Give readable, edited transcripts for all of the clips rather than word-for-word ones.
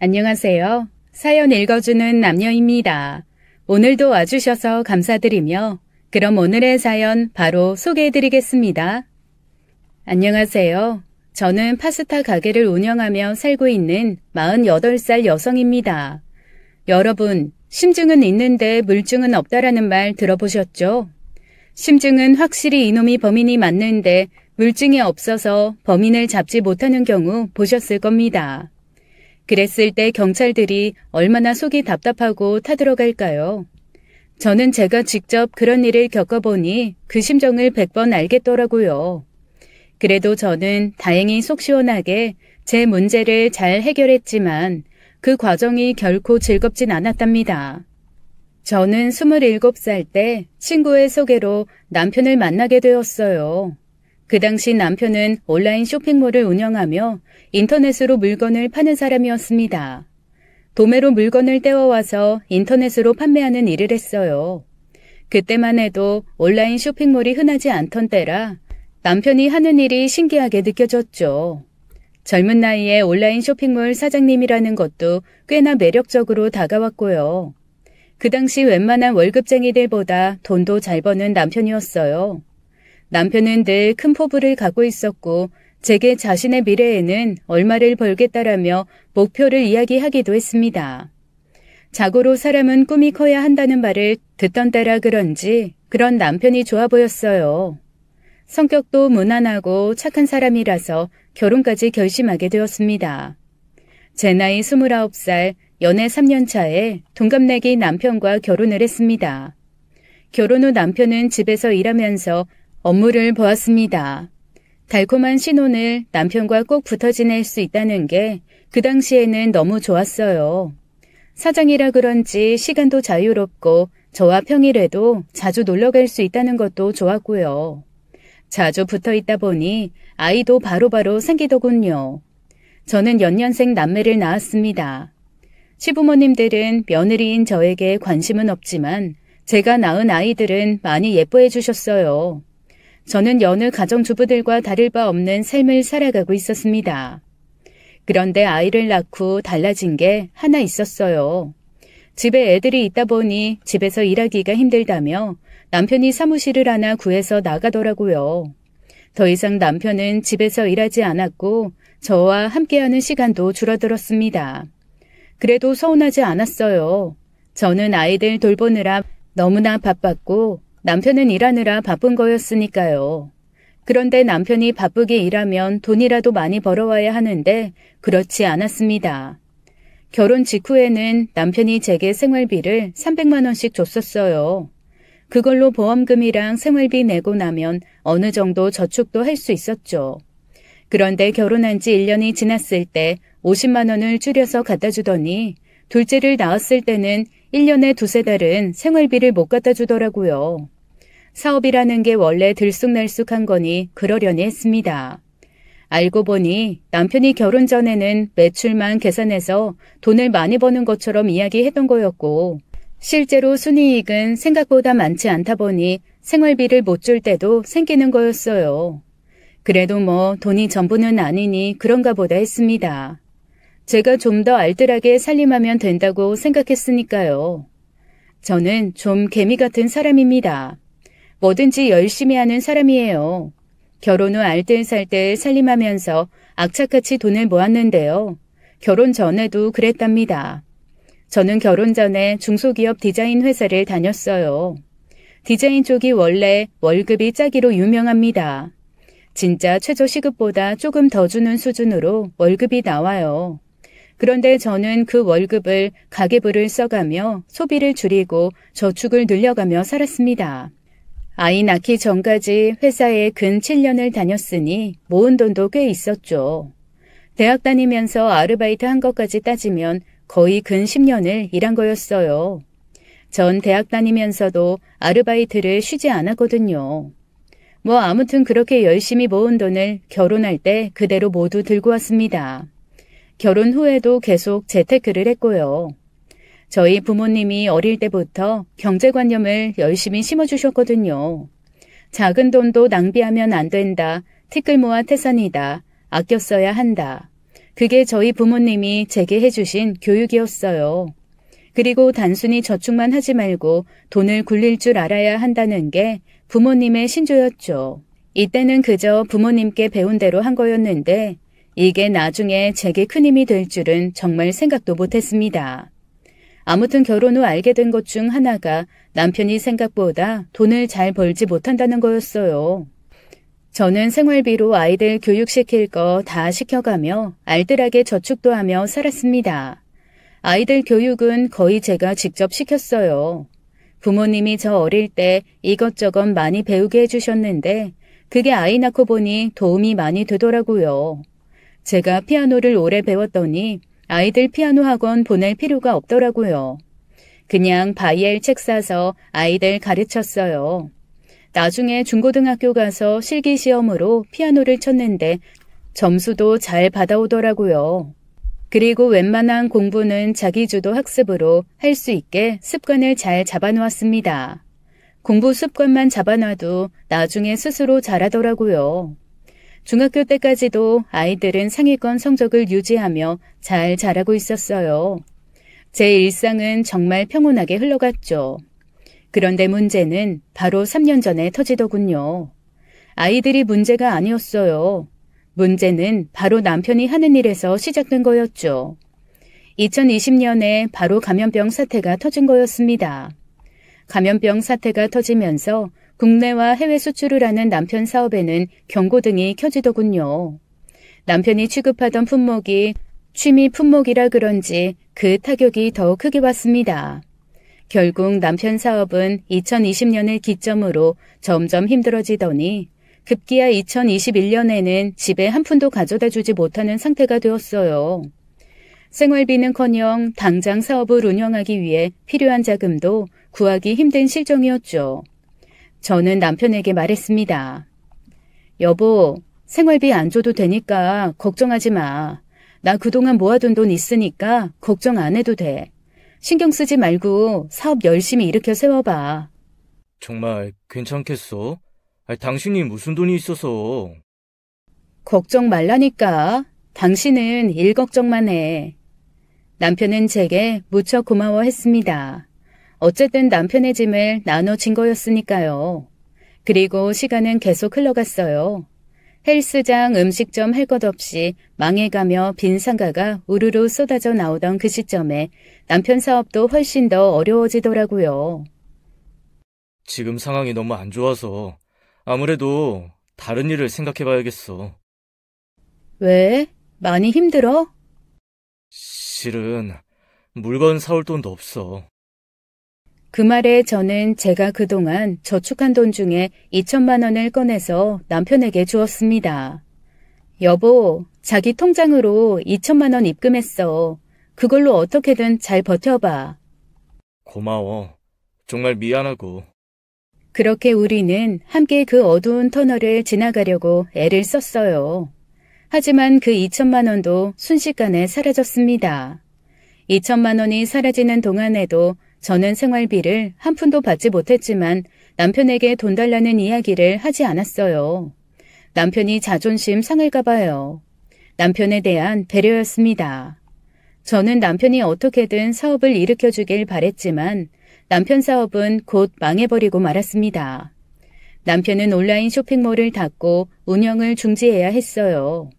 안녕하세요. 사연 읽어주는 남녀입니다. 오늘도 와주셔서 감사드리며 그럼 오늘의 사연 바로 소개해드리겠습니다. 안녕하세요. 저는 파스타 가게를 운영하며 살고 있는 48살 여성입니다. 여러분, 심증은 있는데 물증은 없다라는 말 들어보셨죠? 심증은 확실히 이놈이 범인이 맞는데 물증이 없어서 범인을 잡지 못하는 경우 보셨을 겁니다. 그랬을 때 경찰들이 얼마나 속이 답답하고 타들어갈까요? 저는 제가 직접 그런 일을 겪어보니 그 심정을 100번 알겠더라고요. 그래도 저는 다행히 속 시원하게 제 문제를 잘 해결했지만 그 과정이 결코 즐겁진 않았답니다. 저는 27살 때 친구의 소개로 남편을 만나게 되었어요. 그 당시 남편은 온라인 쇼핑몰을 운영하며 인터넷으로 물건을 파는 사람이었습니다. 도매로 물건을 떼어와서 인터넷으로 판매하는 일을 했어요. 그때만 해도 온라인 쇼핑몰이 흔하지 않던 때라 남편이 하는 일이 신기하게 느껴졌죠. 젊은 나이에 온라인 쇼핑몰 사장님이라는 것도 꽤나 매력적으로 다가왔고요. 그 당시 웬만한 월급쟁이들보다 돈도 잘 버는 남편이었어요. 남편은 늘 큰 포부를 갖고 있었고 제게 자신의 미래에는 얼마를 벌겠다라며 목표를 이야기하기도 했습니다. 자고로 사람은 꿈이 커야 한다는 말을 듣던 때라 그런지 그런 남편이 좋아 보였어요. 성격도 무난하고 착한 사람이라서 결혼까지 결심하게 되었습니다. 제 나이 29살, 연애 3년 차에 동갑내기 남편과 결혼을 했습니다. 결혼 후 남편은 집에서 일하면서 업무를 보았습니다. 달콤한 신혼을 남편과 꼭 붙어 지낼 수 있다는 게 그 당시에는 너무 좋았어요. 사장이라 그런지 시간도 자유롭고 저와 평일에도 자주 놀러 갈 수 있다는 것도 좋았고요. 자주 붙어 있다 보니 아이도 바로바로 생기더군요. 저는 연년생 남매를 낳았습니다. 시부모님들은 며느리인 저에게 관심은 없지만 제가 낳은 아이들은 많이 예뻐해 주셨어요. 저는 여느 가정주부들과 다를 바 없는 삶을 살아가고 있었습니다. 그런데 아이를 낳고 달라진 게 하나 있었어요. 집에 애들이 있다 보니 집에서 일하기가 힘들다며 남편이 사무실을 하나 구해서 나가더라고요. 더 이상 남편은 집에서 일하지 않았고 저와 함께하는 시간도 줄어들었습니다. 그래도 서운하지 않았어요. 저는 아이들 돌보느라 너무나 바빴고 남편은 일하느라 바쁜 거였으니까요. 그런데 남편이 바쁘게 일하면 돈이라도 많이 벌어와야 하는데 그렇지 않았습니다. 결혼 직후에는 남편이 제게 생활비를 300만 원씩 줬었어요. 그걸로 보험금이랑 생활비 내고 나면 어느 정도 저축도 할 수 있었죠. 그런데 결혼한 지 1년이 지났을 때 50만 원을 줄여서 갖다 주더니 둘째를 낳았을 때는 1년에 두세 달은 생활비를 못 갖다 주더라고요. 사업이라는 게 원래 들쑥날쑥한 거니 그러려니 했습니다. 알고 보니 남편이 결혼 전에는 매출만 계산해서 돈을 많이 버는 것처럼 이야기했던 거였고 실제로 순이익은 생각보다 많지 않다 보니 생활비를 못 줄 때도 생기는 거였어요. 그래도 뭐 돈이 전부는 아니니 그런가 보다 했습니다. 제가 좀 더 알뜰하게 살림하면 된다고 생각했으니까요. 저는 좀 개미 같은 사람입니다. 뭐든지 열심히 하는 사람이에요. 결혼 후 알뜰살뜰 살림하면서 악착같이 돈을 모았는데요. 결혼 전에도 그랬답니다. 저는 결혼 전에 중소기업 디자인 회사를 다녔어요. 디자인 쪽이 원래 월급이 짜기로 유명합니다. 진짜 최저 시급보다 조금 더 주는 수준으로 월급이 나와요. 그런데 저는 그 월급을 가계부를 써가며 소비를 줄이고 저축을 늘려가며 살았습니다. 아이 낳기 전까지 회사에 근 7년을 다녔으니 모은 돈도 꽤 있었죠. 대학 다니면서 아르바이트 한 것까지 따지면 거의 근 10년을 일한 거였어요. 전 대학 다니면서도 아르바이트를 쉬지 않았거든요. 뭐 아무튼 그렇게 열심히 모은 돈을 결혼할 때 그대로 모두 들고 왔습니다. 결혼 후에도 계속 재테크를 했고요. 저희 부모님이 어릴 때부터 경제관념을 열심히 심어주셨거든요. 작은 돈도 낭비하면 안 된다. 티끌 모아 태산이다. 아껴 써야 한다. 그게 저희 부모님이 제게 해주신 교육이었어요. 그리고 단순히 저축만 하지 말고 돈을 굴릴 줄 알아야 한다는 게 부모님의 신조였죠. 이때는 그저 부모님께 배운 대로 한 거였는데 이게 나중에 제게 큰 힘이 될 줄은 정말 생각도 못했습니다. 아무튼 결혼 후 알게 된 것 중 하나가 남편이 생각보다 돈을 잘 벌지 못한다는 거였어요. 저는 생활비로 아이들 교육시킬 거 다 시켜가며 알뜰하게 저축도 하며 살았습니다. 아이들 교육은 거의 제가 직접 시켰어요. 부모님이 저 어릴 때 이것저것 많이 배우게 해주셨는데 그게 아이 낳고 보니 도움이 많이 되더라고요. 제가 피아노를 오래 배웠더니 아이들 피아노 학원 보낼 필요가 없더라고요. 그냥 바이엘 책 사서 아이들 가르쳤어요. 나중에 중고등학교 가서 실기시험으로 피아노를 쳤는데 점수도 잘 받아오더라고요. 그리고 웬만한 공부는 자기주도 학습으로 할 수 있게 습관을 잘 잡아놓았습니다. 공부 습관만 잡아놔도 나중에 스스로 잘하더라고요. 중학교 때까지도 아이들은 상위권 성적을 유지하며 잘 자라고 있었어요. 제 일상은 정말 평온하게 흘러갔죠. 그런데 문제는 바로 3년 전에 터지더군요. 아이들이 문제가 아니었어요. 문제는 바로 남편이 하는 일에서 시작된 거였죠. 2020년에 바로 감염병 사태가 터진 거였습니다. 감염병 사태가 터지면서 국내와 해외 수출을 하는 남편 사업에는 경고등이 켜지더군요. 남편이 취급하던 품목이 취미 품목이라 그런지 그 타격이 더 크게 왔습니다. 결국 남편 사업은 2020년을 기점으로 점점 힘들어지더니 급기야 2021년에는 집에 한 푼도 가져다 주지 못하는 상태가 되었어요. 생활비는커녕 당장 사업을 운영하기 위해 필요한 자금도 구하기 힘든 실정이었죠. 저는 남편에게 말했습니다. 여보, 생활비 안 줘도 되니까 걱정하지 마. 나 그동안 모아둔 돈 있으니까 걱정 안 해도 돼. 신경 쓰지 말고 사업 열심히 일으켜 세워봐. 정말 괜찮겠어? 당신이 무슨 돈이 있어서. 걱정 말라니까. 당신은 일 걱정만 해. 남편은 제게 무척 고마워했습니다. 어쨌든 남편의 짐을 나눠진 거였으니까요. 그리고 시간은 계속 흘러갔어요. 헬스장, 음식점 할 것 없이 망해가며 빈 상가가 우르르 쏟아져 나오던 그 시점에 남편 사업도 훨씬 더 어려워지더라고요. 지금 상황이 너무 안 좋아서 아무래도 다른 일을 생각해봐야겠어. 왜? 많이 힘들어? 실은 물건 사올 돈도 없어. 그 말에 저는 제가 그동안 저축한 돈 중에 2천만 원을 꺼내서 남편에게 주었습니다. 여보, 자기 통장으로 2천만 원 입금했어. 그걸로 어떻게든 잘 버텨봐. 고마워. 정말 미안하고. 그렇게 우리는 함께 그 어두운 터널을 지나가려고 애를 썼어요. 하지만 그 2천만 원도 순식간에 사라졌습니다. 2천만 원이 사라지는 동안에도 저는 생활비를 한 푼도 받지 못했지만 남편에게 돈 달라는 이야기를 하지 않았어요. 남편이 자존심 상할까 봐요. 남편에 대한 배려였습니다. 저는 남편이 어떻게든 사업을 일으켜주길 바랬지만 남편 사업은 곧 망해버리고 말았습니다. 남편은 온라인 쇼핑몰을 닫고 운영을 중지해야 했어요.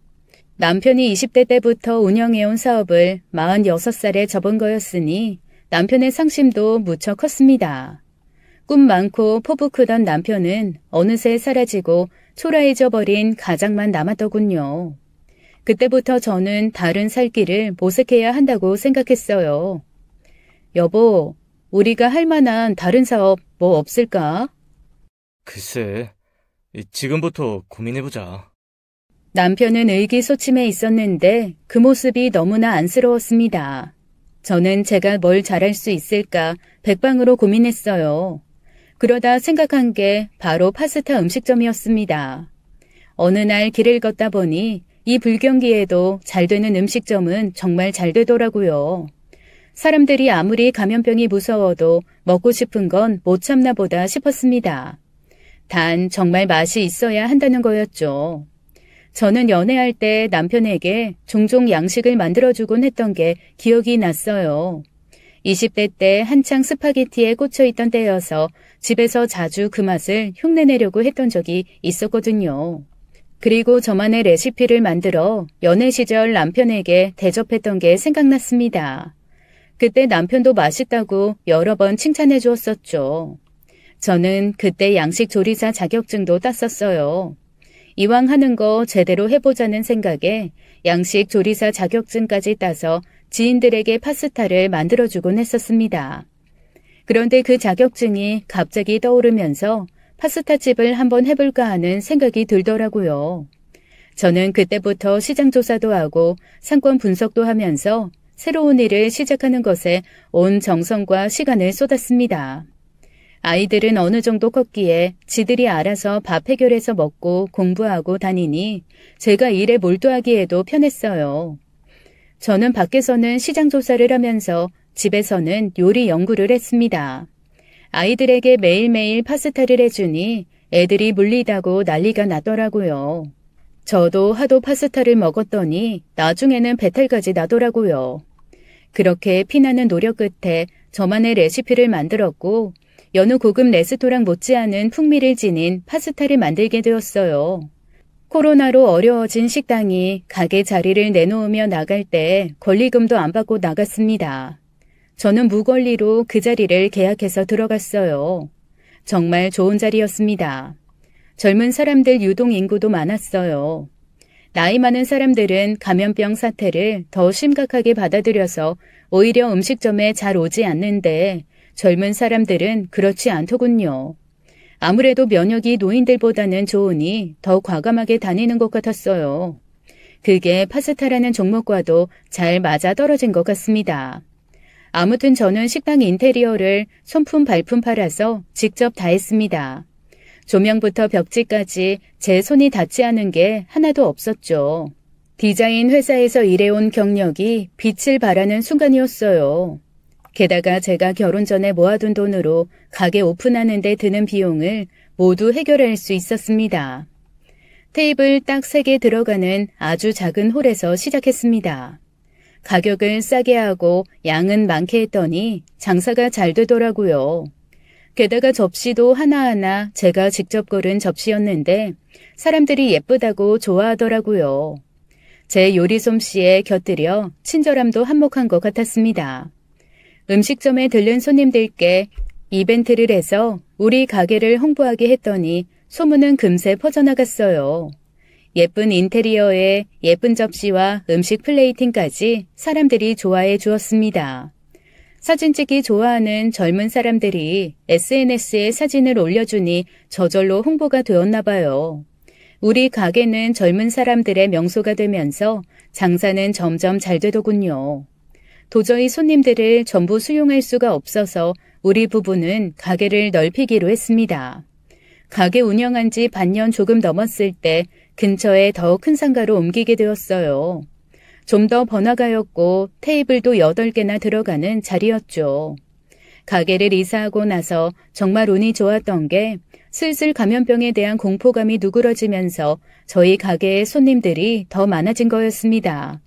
남편이 20대 때부터 운영해온 사업을 46살에 접은 거였으니 남편의 상심도 무척 컸습니다. 꿈 많고 포부 크던 남편은 어느새 사라지고 초라해져 버린 가장만 남았더군요. 그때부터 저는 다른 살 길을 모색해야 한다고 생각했어요. 여보, 우리가 할 만한 다른 사업 뭐 없을까? 글쎄, 지금부터 고민해보자. 남편은 의기소침해 있었는데 그 모습이 너무나 안쓰러웠습니다. 저는 제가 뭘 잘할 수 있을까 백방으로 고민했어요. 그러다 생각한 게 바로 파스타 음식점이었습니다. 어느 날 길을 걷다 보니 이 불경기에도 잘 되는 음식점은 정말 잘 되더라고요. 사람들이 아무리 감염병이 무서워도 먹고 싶은 건 못 참나 보다 싶었습니다. 단 정말 맛이 있어야 한다는 거였죠. 저는 연애할 때 남편에게 종종 양식을 만들어주곤 했던 게 기억이 났어요. 20대 때 한창 스파게티에 꽂혀있던 때여서 집에서 자주 그 맛을 흉내내려고 했던 적이 있었거든요. 그리고 저만의 레시피를 만들어 연애 시절 남편에게 대접했던 게 생각났습니다. 그때 남편도 맛있다고 여러 번 칭찬해 주었었죠. 저는 그때 양식 조리사 자격증도 땄었어요. 이왕 하는 거 제대로 해보자는 생각에 양식 조리사 자격증까지 따서 지인들에게 파스타를 만들어주곤 했었습니다. 그런데 그 자격증이 갑자기 떠오르면서 파스타집을 한번 해볼까 하는 생각이 들더라고요. 저는 그때부터 시장 조사도 하고 상권 분석도 하면서 새로운 일을 시작하는 것에 온 정성과 시간을 쏟았습니다. 아이들은 어느 정도 컸기에 지들이 알아서 밥 해결해서 먹고 공부하고 다니니 제가 일에 몰두하기에도 편했어요. 저는 밖에서는 시장 조사를 하면서 집에서는 요리 연구를 했습니다. 아이들에게 매일매일 파스타를 해주니 애들이 물리다고 난리가 나더라고요. 저도 하도 파스타를 먹었더니 나중에는 배탈까지 나더라고요. 그렇게 피나는 노력 끝에 저만의 레시피를 만들었고 여느 고급 레스토랑 못지않은 풍미를 지닌 파스타를 만들게 되었어요. 코로나로 어려워진 식당이 가게 자리를 내놓으며 나갈 때 권리금도 안 받고 나갔습니다. 저는 무권리로 그 자리를 계약해서 들어갔어요. 정말 좋은 자리였습니다. 젊은 사람들 유동 인구도 많았어요. 나이 많은 사람들은 감염병 사태를 더 심각하게 받아들여서 오히려 음식점에 잘 오지 않는데 젊은 사람들은 그렇지 않더군요. 아무래도 면역이 노인들보다는 좋으니 더 과감하게 다니는 것 같았어요. 그게 파스타라는 종목과도 잘 맞아떨어진 것 같습니다. 아무튼 저는 식당 인테리어를 손품 발품 팔아서 직접 다 했습니다. 조명부터 벽지까지 제 손이 닿지 않은 게 하나도 없었죠. 디자인 회사에서 일해온 경력이 빛을 발하는 순간이었어요. 게다가 제가 결혼 전에 모아둔 돈으로 가게 오픈하는 데 드는 비용을 모두 해결할 수 있었습니다. 테이블 딱 3개 들어가는 아주 작은 홀에서 시작했습니다. 가격을 싸게 하고 양은 많게 했더니 장사가 잘 되더라고요. 게다가 접시도 하나하나 제가 직접 고른 접시였는데 사람들이 예쁘다고 좋아하더라고요. 제 요리 솜씨에 곁들여 친절함도 한몫한 것 같았습니다. 음식점에 들른 손님들께 이벤트를 해서 우리 가게를 홍보하게 했더니 소문은 금세 퍼져나갔어요. 예쁜 인테리어에 예쁜 접시와 음식 플레이팅까지 사람들이 좋아해 주었습니다. 사진 찍기 좋아하는 젊은 사람들이 SNS에 사진을 올려주니 저절로 홍보가 되었나 봐요. 우리 가게는 젊은 사람들의 명소가 되면서 장사는 점점 잘 되더군요. 도저히 손님들을 전부 수용할 수가 없어서 우리 부부는 가게를 넓히기로 했습니다. 가게 운영한 지 반년 조금 넘었을 때 근처에 더 큰 상가로 옮기게 되었어요. 좀 더 번화가였고 테이블도 8개나 들어가는 자리였죠. 가게를 이사하고 나서 정말 운이 좋았던 게 슬슬 감염병에 대한 공포감이 누그러지면서 저희 가게의 손님들이 더 많아진 거였습니다.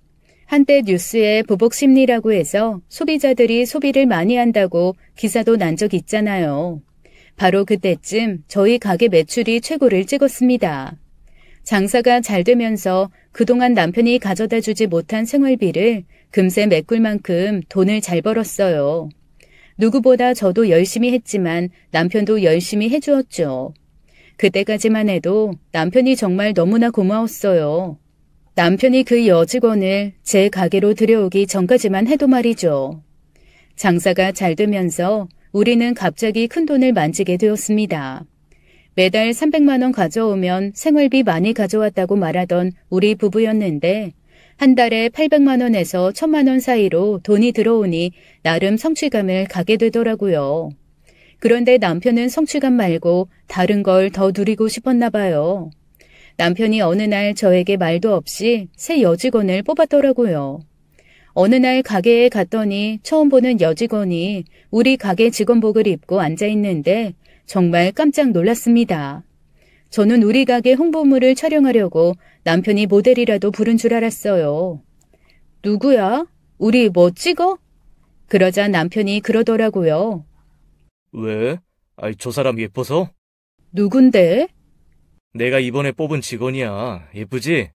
한때 뉴스에 보복 심리라고 해서 소비자들이 소비를 많이 한다고 기사도 난 적 있잖아요. 바로 그때쯤 저희 가게 매출이 최고를 찍었습니다. 장사가 잘 되면서 그동안 남편이 가져다 주지 못한 생활비를 금세 메꿀 만큼 돈을 잘 벌었어요. 누구보다 저도 열심히 했지만 남편도 열심히 해주었죠. 그때까지만 해도 남편이 정말 너무나 고마웠어요. 남편이 그 여직원을 제 가게로 들여오기 전까지만 해도 말이죠. 장사가 잘 되면서 우리는 갑자기 큰 돈을 만지게 되었습니다. 매달 300만 원 가져오면 생활비 많이 가져왔다고 말하던 우리 부부였는데 한 달에 800만 원에서 1000만 원 사이로 돈이 들어오니 나름 성취감을 갖게 되더라고요. 그런데 남편은 성취감 말고 다른 걸 더 누리고 싶었나 봐요. 남편이 어느 날 저에게 말도 없이 새 여직원을 뽑았더라고요. 어느 날 가게에 갔더니 처음 보는 여직원이 우리 가게 직원복을 입고 앉아있는데 정말 깜짝 놀랐습니다. 저는 우리 가게 홍보물을 촬영하려고 남편이 모델이라도 부른 줄 알았어요. 누구야? 우리 뭐 찍어? 그러자 남편이 그러더라고요. 왜? 아이, 저 사람 예뻐서? 누군데? 내가 이번에 뽑은 직원이야. 예쁘지?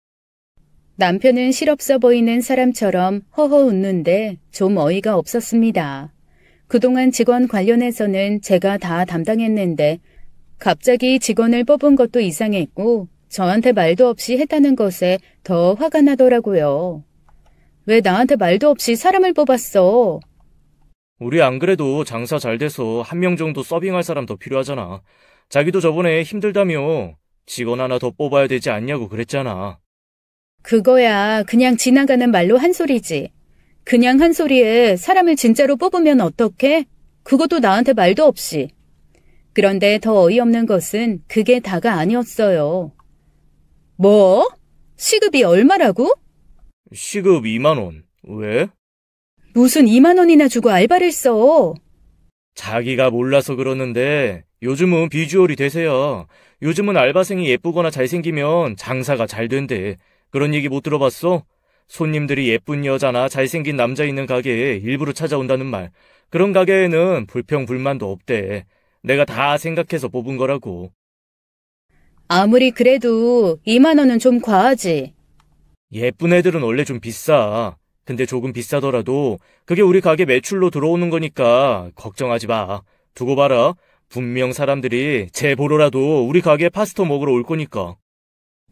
남편은 실없어 보이는 사람처럼 허허 웃는데 좀 어이가 없었습니다. 그동안 직원 관련해서는 제가 다 담당했는데 갑자기 직원을 뽑은 것도 이상했고 저한테 말도 없이 했다는 것에 더 화가 나더라고요. 왜 나한테 말도 없이 사람을 뽑았어? 우리 안 그래도 장사 잘 돼서 한 명 정도 서빙할 사람 더 필요하잖아. 자기도 저번에 힘들다며 직원 하나 더 뽑아야 되지 않냐고 그랬잖아. 그거야 그냥 지나가는 말로 한 소리지. 그냥 한 소리에 사람을 진짜로 뽑으면 어떡해? 그것도 나한테 말도 없이. 그런데 더 어이없는 것은 그게 다가 아니었어요. 뭐? 시급이 얼마라고? 시급 2만 원. 왜? 무슨 2만 원이나 주고 알바를 써? 자기가 몰라서 그러는데 요즘은 비주얼이 대세야. 요즘은 알바생이 예쁘거나 잘생기면 장사가 잘 된대. 그런 얘기 못 들어봤어? 손님들이 예쁜 여자나 잘생긴 남자 있는 가게에 일부러 찾아온다는 말. 그런 가게에는 불평불만도 없대. 내가 다 생각해서 뽑은 거라고. 아무리 그래도 2만 원은 좀 과하지. 예쁜 애들은 원래 좀 비싸. 근데 조금 비싸더라도 그게 우리 가게 매출로 들어오는 거니까 걱정하지 마. 두고 봐라. 분명 사람들이 쟤 보러라도 우리 가게에 파스타 먹으러 올 거니까.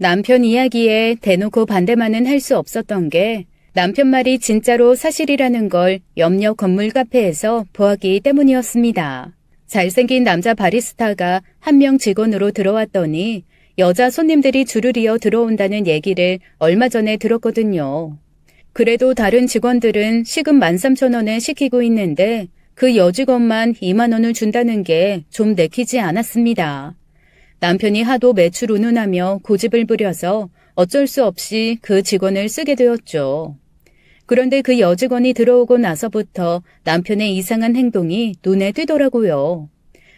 남편 이야기에 대놓고 반대만은 할 수 없었던 게 남편 말이 진짜로 사실이라는 걸 옆 건물 카페에서 보았기 때문이었습니다. 잘생긴 남자 바리스타가 한 명 직원으로 들어왔더니 여자 손님들이 줄을 이어 들어온다는 얘기를 얼마 전에 들었거든요. 그래도 다른 직원들은 시급 13,000원에 시키고 있는데 그 여직원만 2만 원을 준다는 게 좀 내키지 않았습니다. 남편이 하도 매출 운운하며 고집을 부려서 어쩔 수 없이 그 직원을 쓰게 되었죠. 그런데 그 여직원이 들어오고 나서부터 남편의 이상한 행동이 눈에 띄더라고요.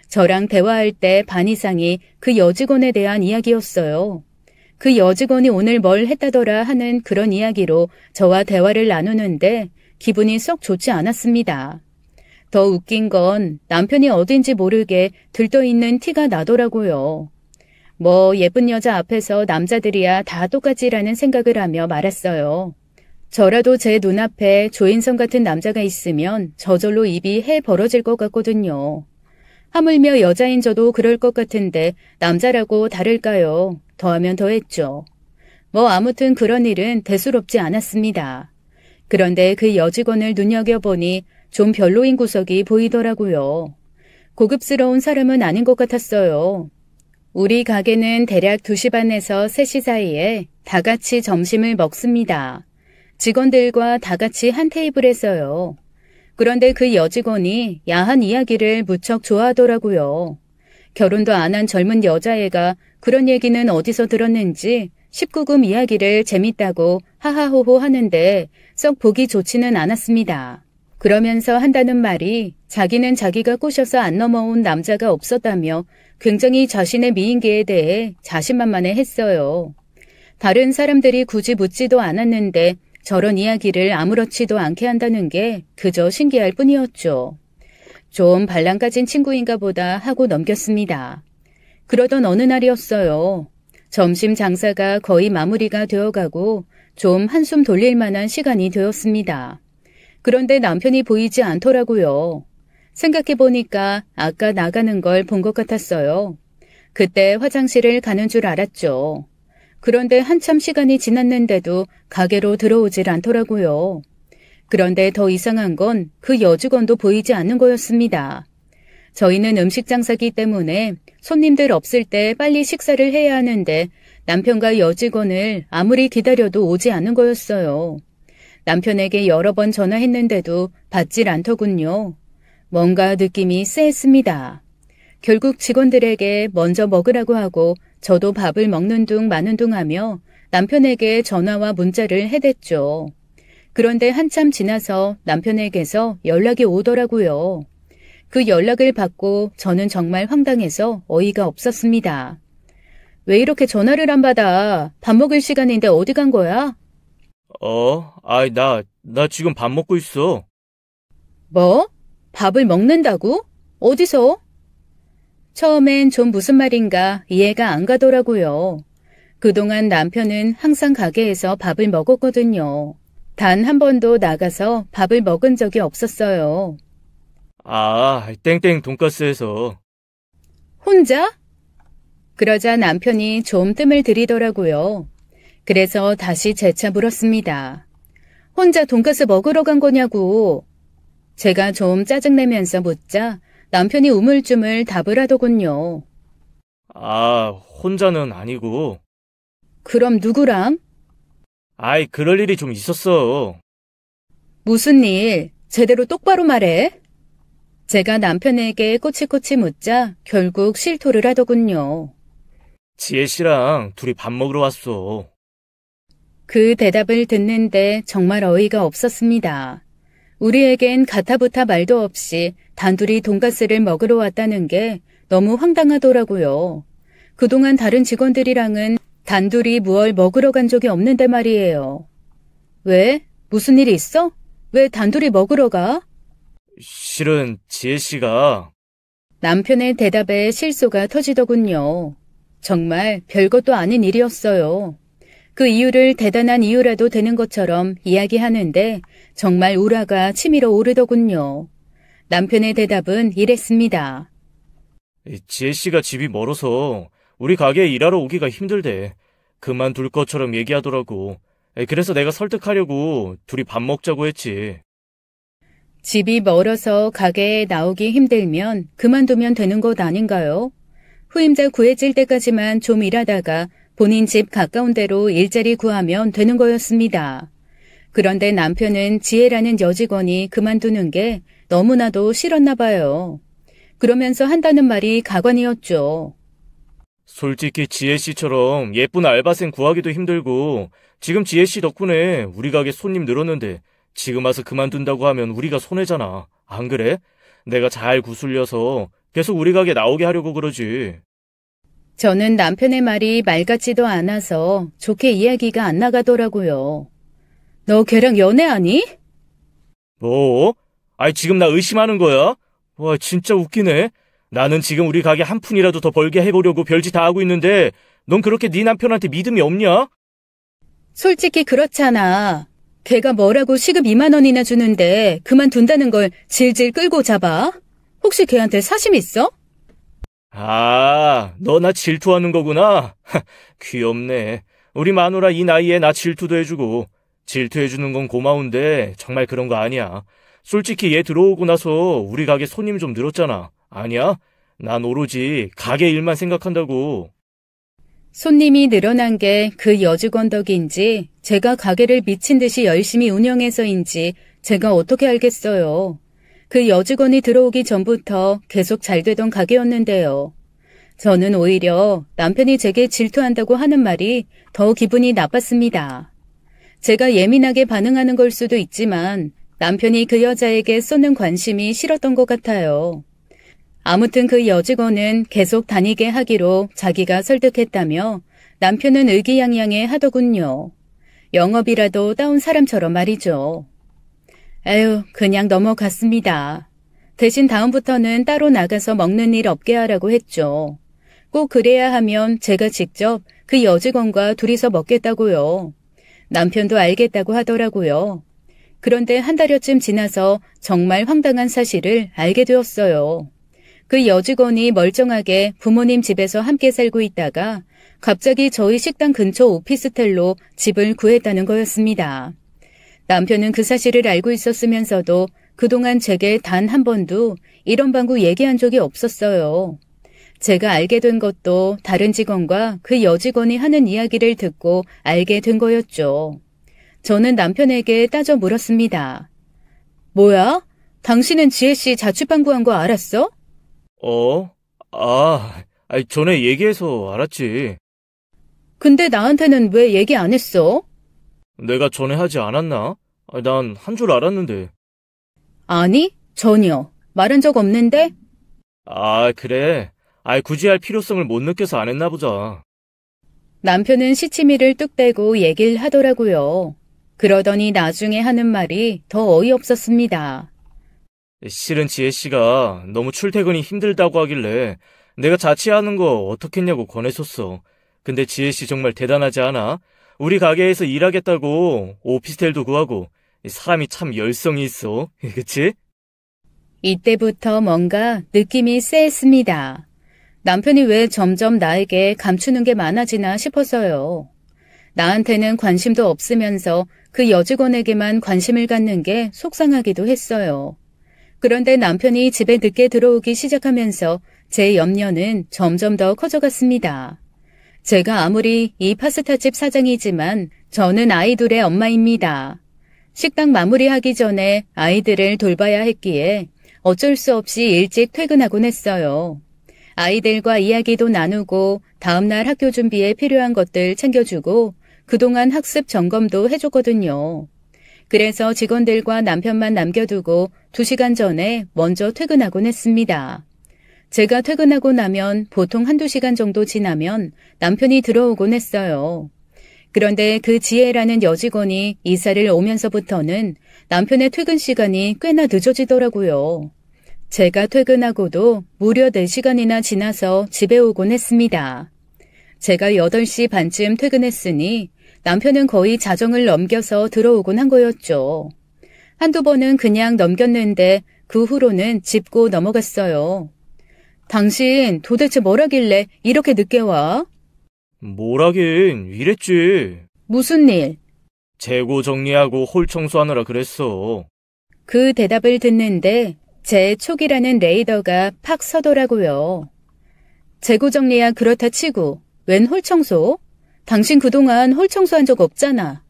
저랑 대화할 때 반 이상이 그 여직원에 대한 이야기였어요. 그 여직원이 오늘 뭘 했다더라 하는 그런 이야기로 저와 대화를 나누는데 기분이 썩 좋지 않았습니다. 더 웃긴 건 남편이 어딘지 모르게 들떠있는 티가 나더라고요. 뭐 예쁜 여자 앞에서 남자들이야 다 똑같지라는 생각을 하며 말았어요. 저라도 제 눈앞에 조인성 같은 남자가 있으면 저절로 입이 해 벌어질 것 같거든요. 하물며 여자인 저도 그럴 것 같은데 남자라고 다를까요? 더하면 더했죠. 뭐 아무튼 그런 일은 대수롭지 않았습니다. 그런데 그 여직원을 눈여겨보니 좀 별로인 구석이 보이더라고요. 고급스러운 사람은 아닌 것 같았어요. 우리 가게는 대략 2시 반에서 3시 사이에 다 같이 점심을 먹습니다. 직원들과 다 같이 한 테이블에서요. 그런데 그 여직원이 야한 이야기를 무척 좋아하더라고요. 결혼도 안 한 젊은 여자애가 그런 얘기는 어디서 들었는지 19금 이야기를 재밌다고 하하호호 하는데 썩 보기 좋지는 않았습니다. 그러면서 한다는 말이 자기는 자기가 꼬셔서 안 넘어온 남자가 없었다며 굉장히 자신의 미인계에 대해 자신만만해 했어요. 다른 사람들이 굳이 묻지도 않았는데 저런 이야기를 아무렇지도 않게 한다는 게 그저 신기할 뿐이었죠. 좀 발랑 가진 친구인가 보다 하고 넘겼습니다. 그러던 어느 날이었어요. 점심 장사가 거의 마무리가 되어가고 좀 한숨 돌릴 만한 시간이 되었습니다. 그런데 남편이 보이지 않더라고요. 생각해보니까 아까 나가는 걸 본 것 같았어요. 그때 화장실을 가는 줄 알았죠. 그런데 한참 시간이 지났는데도 가게로 들어오질 않더라고요. 그런데 더 이상한 건 그 여직원도 보이지 않는 거였습니다. 저희는 음식 장사기 때문에 손님들 없을 때 빨리 식사를 해야 하는데 남편과 여직원을 아무리 기다려도 오지 않는 거였어요. 남편에게 여러 번 전화했는데도 받질 않더군요. 뭔가 느낌이 쎄했습니다. 결국 직원들에게 먼저 먹으라고 하고 저도 밥을 먹는 둥 마는 둥 하며 남편에게 전화와 문자를 해댔죠. 그런데 한참 지나서 남편에게서 연락이 오더라고요. 그 연락을 받고 저는 정말 황당해서 어이가 없었습니다. 왜 이렇게 전화를 안 받아? 밥 먹을 시간인데 어디 간 거야? 나 지금 밥 먹고 있어. 뭐? 밥을 먹는다고? 어디서? 처음엔 좀 무슨 말인가 이해가 안 가더라고요. 그동안 남편은 항상 가게에서 밥을 먹었거든요. 단 한 번도 나가서 밥을 먹은 적이 없었어요. 땡땡 돈가스에서. 혼자? 그러자 남편이 좀 뜸을 들이더라고요. 그래서 다시 재차 물었습니다. 혼자 돈가스 먹으러 간 거냐고. 제가 좀 짜증내면서 묻자 남편이 우물쭈물 답을 하더군요. 혼자는 아니고. 그럼 누구랑? 그럴 일이 좀 있었어. 무슨 일? 제대로 똑바로 말해. 제가 남편에게 꼬치꼬치 묻자 결국 실토를 하더군요. 지혜 씨랑 둘이 밥 먹으러 왔어. 그 대답을 듣는데 정말 어이가 없었습니다. 우리에겐 가타부타 말도 없이 단둘이 돈가스를 먹으러 왔다는 게 너무 황당하더라고요. 그동안 다른 직원들이랑은 단둘이 무얼 먹으러 간 적이 없는데 말이에요. 왜? 무슨 일이 있어? 왜 단둘이 먹으러 가? 실은 지혜 씨가. 남편의 대답에 실소가 터지더군요. 정말 별것도 아닌 일이었어요. 그 이유를 대단한 이유라도 되는 것처럼 이야기하는데 정말 우라가 치밀어 오르더군요. 남편의 대답은 이랬습니다. 지혜 씨가 집이 멀어서 우리 가게에 일하러 오기가 힘들대. 그만둘 것처럼 얘기하더라고. 그래서 내가 설득하려고 둘이 밥 먹자고 했지. 집이 멀어서 가게에 나오기 힘들면 그만두면 되는 것 아닌가요? 후임자 구해질 때까지만 좀 일하다가 본인 집 가까운 데로 일자리 구하면 되는 거였습니다. 그런데 남편은 지혜라는 여직원이 그만두는 게 너무나도 싫었나 봐요. 그러면서 한다는 말이 가관이었죠. 솔직히 지혜 씨처럼 예쁜 알바생 구하기도 힘들고 지금 지혜 씨 덕분에 우리 가게 손님 늘었는데 지금 와서 그만둔다고 하면 우리가 손해잖아. 안 그래? 내가 잘 구슬려서 계속 우리 가게 나오게 하려고 그러지. 저는 남편의 말이 말 같지도 않아서 좋게 이야기가 안 나가더라고요. 너 걔랑 연애하니? 뭐? 지금 나 의심하는 거야? 와, 진짜 웃기네. 나는 지금 우리 가게 한 푼이라도 더 벌게 해보려고 별짓 다 하고 있는데 넌 그렇게 네 남편한테 믿음이 없냐? 솔직히 그렇잖아. 걔가 뭐라고 시급 2만 원이나 주는데 그만둔다는 걸 질질 끌고 잡아? 혹시 걔한테 사심 있어? 너 나 질투하는 거구나. 귀엽네. 우리 마누라 이 나이에 나 질투도 해주고. 질투해주는 건 고마운데 정말 그런 거 아니야. 솔직히 얘 들어오고 나서 우리 가게 손님 좀 늘었잖아. 아니야? 난 오로지 가게 일만 생각한다고. 손님이 늘어난 게 그 여직원 덕인지 제가 가게를 미친 듯이 열심히 운영해서인지 제가 어떻게 알겠어요. 그 여직원이 들어오기 전부터 계속 잘 되던 가게였는데요. 저는 오히려 남편이 제게 질투한다고 하는 말이 더 기분이 나빴습니다. 제가 예민하게 반응하는 걸 수도 있지만 남편이 그 여자에게 쏟는 관심이 싫었던 것 같아요. 아무튼 그 여직원은 계속 다니게 하기로 자기가 설득했다며 남편은 의기양양해 하더군요. 영업이라도 따온 사람처럼 말이죠. 에휴, 그냥 넘어갔습니다. 대신 다음부터는 따로 나가서 먹는 일 없게 하라고 했죠. 꼭 그래야 하면 제가 직접 그 여직원과 둘이서 먹겠다고요. 남편도 알겠다고 하더라고요. 그런데 한 달여쯤 지나서 정말 황당한 사실을 알게 되었어요. 그 여직원이 멀쩡하게 부모님 집에서 함께 살고 있다가 갑자기 저희 식당 근처 오피스텔로 집을 구했다는 거였습니다. 남편은 그 사실을 알고 있었으면서도 그동안 제게 단 한 번도 이런 방구 얘기한 적이 없었어요. 제가 알게 된 것도 다른 직원과 그 여직원이 하는 이야기를 듣고 알게 된 거였죠. 저는 남편에게 따져 물었습니다. 뭐야? 당신은 지혜씨 자취방구한 거 알았어? 전에 얘기해서 알았지. 근데 나한테는 왜 얘기 안 했어? 내가 전에 하지 않았나? 난 한 줄 알았는데. 아니, 전혀. 말한 적 없는데? 그래. 굳이 할 필요성을 못 느껴서 안 했나 보자. 남편은 시치미를 뚝 빼고 얘기를 하더라고요. 그러더니 나중에 하는 말이 더 어이없었습니다. 실은 지혜씨가 너무 출퇴근이 힘들다고 하길래 내가 자취하는 거 어떻겠냐고 권했었어. 근데 지혜씨 정말 대단하지 않아? 우리 가게에서 일하겠다고 오피스텔도 구하고 사람이 참 열성이 있어. 그치? 이때부터 뭔가 느낌이 쎄했습니다. 남편이 왜 점점 나에게 감추는 게 많아지나 싶어서요. 나한테는 관심도 없으면서 그 여직원에게만 관심을 갖는 게 속상하기도 했어요. 그런데 남편이 집에 늦게 들어오기 시작하면서 제 염려는 점점 더 커져갔습니다. 제가 아무리 이 파스타집 사장이지만 저는 아이들의 엄마입니다. 식당 마무리하기 전에 아이들을 돌봐야 했기에 어쩔 수 없이 일찍 퇴근하곤 했어요. 아이들과 이야기도 나누고 다음날 학교 준비에 필요한 것들 챙겨주고 그동안 학습 점검도 해줬거든요. 그래서 직원들과 남편만 남겨두고 2시간 전에 먼저 퇴근하곤 했습니다. 제가 퇴근하고 나면 보통 1~2시간 정도 지나면 남편이 들어오곤 했어요. 그런데 그 지혜라는 여직원이 이사를 오면서부터는 남편의 퇴근 시간이 꽤나 늦어지더라고요. 제가 퇴근하고도 무려 4시간이나 지나서 집에 오곤 했습니다. 제가 8시 반쯤 퇴근했으니 남편은 거의 자정을 넘겨서 들어오곤 한 거였죠. 한두 번은 그냥 넘겼는데 그 후로는 짚고 넘어갔어요. 당신 도대체 뭘 하길래 이렇게 늦게 와? 뭐라긴 이랬지. 무슨 일? 재고 정리하고 홀 청소하느라 그랬어. 그 대답을 듣는데 제 촉이라는 레이더가 팍 서더라고요. 재고 정리야 그렇다 치고 웬 홀청소? 당신 그동안 홀청소한 적 없잖아.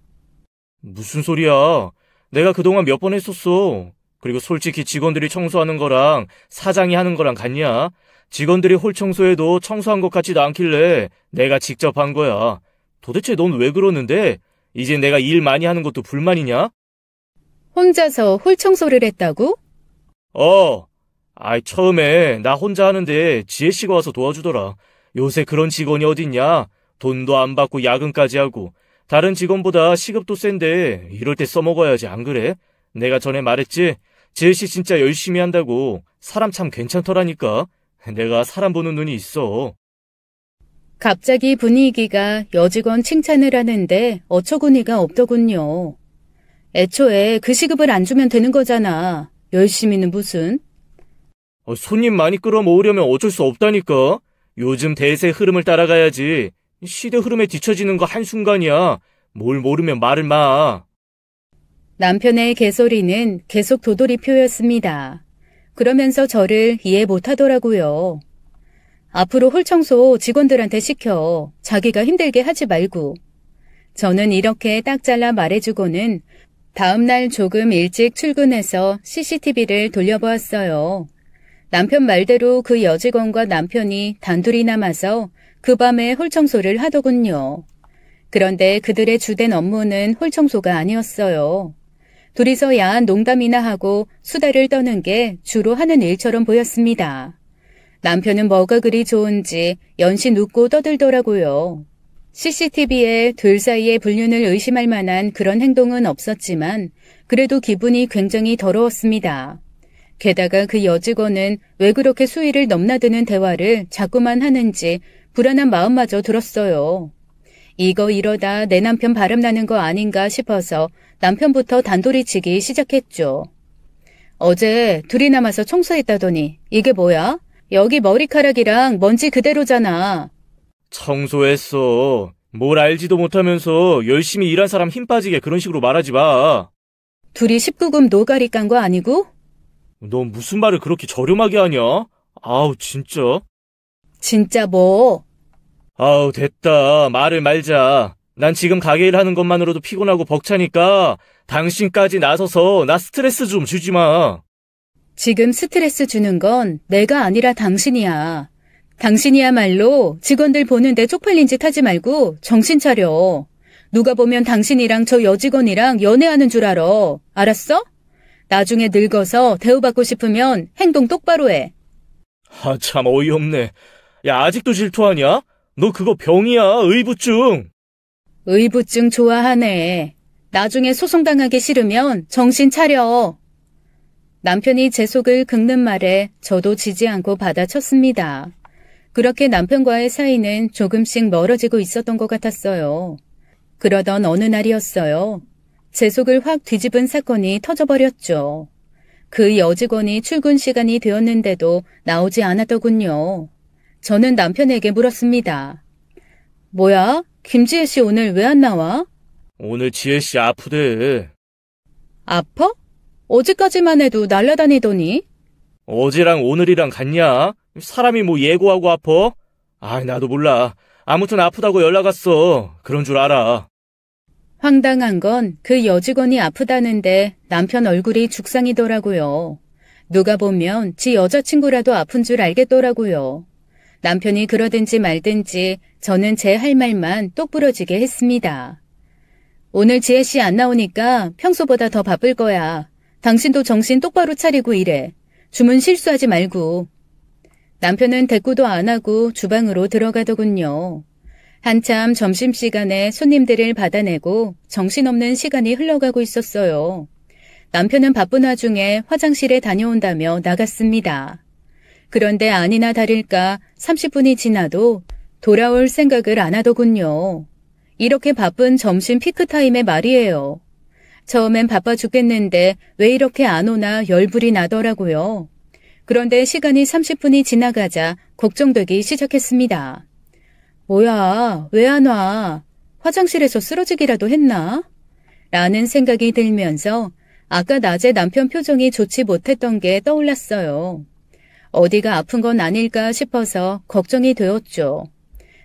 무슨 소리야. 내가 그동안 몇 번 했었어. 그리고 솔직히 직원들이 청소하는 거랑 사장이 하는 거랑 같냐? 직원들이 홀 청소해도 청소한 것 같지도 않길래 내가 직접 한 거야. 도대체 넌 왜 그러는데? 이제 내가 일 많이 하는 것도 불만이냐? 혼자서 홀 청소를 했다고? 처음에 나 혼자 하는데 지혜씨가 와서 도와주더라. 요새 그런 직원이 어딨냐? 돈도 안 받고 야근까지 하고 다른 직원보다 시급도 센데 이럴 때 써먹어야지 안 그래? 내가 전에 말했지? 지혜씨 진짜 열심히 한다고. 사람 참 괜찮더라니까. 내가 사람 보는 눈이 있어. 갑자기 분위기가 여직원 칭찬을 하는데 어처구니가 없더군요. 애초에 그 시급을 안 주면 되는 거잖아. 열심히는 무슨. 손님 많이 끌어모으려면 어쩔 수 없다니까. 요즘 대세 흐름을 따라가야지. 시대 흐름에 뒤처지는 거 한순간이야. 뭘 모르면 말을 마. 남편의 개소리는 계속 도돌이표였습니다. 그러면서 저를 이해 못하더라고요. 앞으로 홀청소 직원들한테 시켜. 자기가 힘들게 하지 말고. 저는 이렇게 딱 잘라 말해주고는 다음날 조금 일찍 출근해서 CCTV를 돌려보았어요. 남편 말대로 그 여직원과 남편이 단둘이 남아서 그 밤에 홀청소를 하더군요. 그런데 그들의 주된 업무는 홀청소가 아니었어요. 둘이서 야한 농담이나 하고 수다를 떠는 게 주로 하는 일처럼 보였습니다. 남편은 뭐가 그리 좋은지 연신 웃고 떠들더라고요. CCTV에 둘 사이의 불륜을 의심할 만한 그런 행동은 없었지만 그래도 기분이 굉장히 더러웠습니다. 게다가 그 여직원은 왜 그렇게 수위를 넘나드는 대화를 자꾸만 하는지 불안한 마음마저 들었어요. 이거 이러다 내 남편 바람나는 거 아닌가 싶어서 남편부터 단도리치기 시작했죠. 어제 둘이 남아서 청소했다더니 이게 뭐야? 여기 머리카락이랑 먼지 그대로잖아. 청소했어. 뭘 알지도 못하면서 열심히 일한 사람 힘 빠지게 그런 식으로 말하지 마. 둘이 19금 노가리 깐 거 아니고? 너 무슨 말을 그렇게 저렴하게 하냐? 아우 진짜. 진짜 뭐? 아우 됐다. 말을 말자. 난 지금 가게 일하는 것만으로도 피곤하고 벅차니까 당신까지 나서서 나 스트레스 좀 주지 마. 지금 스트레스 주는 건 내가 아니라 당신이야. 당신이야말로 직원들 보는데 쪽팔린 짓 하지 말고 정신 차려. 누가 보면 당신이랑 저 여직원이랑 연애하는 줄 알아. 알았어? 나중에 늙어서 대우받고 싶으면 행동 똑바로 해. 참 어이없네. 야 아직도 질투하냐? 너 그거 병이야, 의부증. 의부증 좋아하네. 나중에 소송당하기 싫으면 정신 차려. 남편이 제 속을 긁는 말에 저도 지지 않고 받아쳤습니다. 그렇게 남편과의 사이는 조금씩 멀어지고 있었던 것 같았어요. 그러던 어느 날이었어요. 제 속을 확 뒤집은 사건이 터져버렸죠. 그 여직원이 출근 시간이 되었는데도 나오지 않았더군요. 저는 남편에게 물었습니다. 뭐야? 김지혜 씨 오늘 왜 안 나와? 오늘 지혜 씨 아프대. 아파? 어제까지만 해도 날아다니더니? 어제랑 오늘이랑 같냐? 사람이 뭐 예고하고 아파? 나도 몰라. 아무튼 아프다고 연락 왔어. 그런 줄 알아. 황당한 건 그 여직원이 아프다는데 남편 얼굴이 죽상이더라고요. 누가 보면 지 여자친구라도 아픈 줄 알겠더라고요. 남편이 그러든지 말든지 저는 제 할 말만 똑부러지게 했습니다. 오늘 지혜 씨 안 나오니까 평소보다 더 바쁠 거야. 당신도 정신 똑바로 차리고 일해. 주문 실수하지 말고. 남편은 대꾸도 안 하고 주방으로 들어가더군요. 한참 점심시간에 손님들을 받아내고 정신없는 시간이 흘러가고 있었어요. 남편은 바쁜 와중에 화장실에 다녀온다며 나갔습니다. 그런데 아니나 다를까 30분이 지나도 돌아올 생각을 안 하더군요. 이렇게 바쁜 점심 피크타임에 말이에요. 처음엔 바빠 죽겠는데 왜 이렇게 안 오나 열불이 나더라고요. 그런데 시간이 30분이 지나가자 걱정되기 시작했습니다. 뭐야, 왜 안 와? 화장실에서 쓰러지기라도 했나? 라는 생각이 들면서 아까 낮에 남편 표정이 좋지 못했던 게 떠올랐어요. 어디가 아픈 건 아닐까 싶어서 걱정이 되었죠.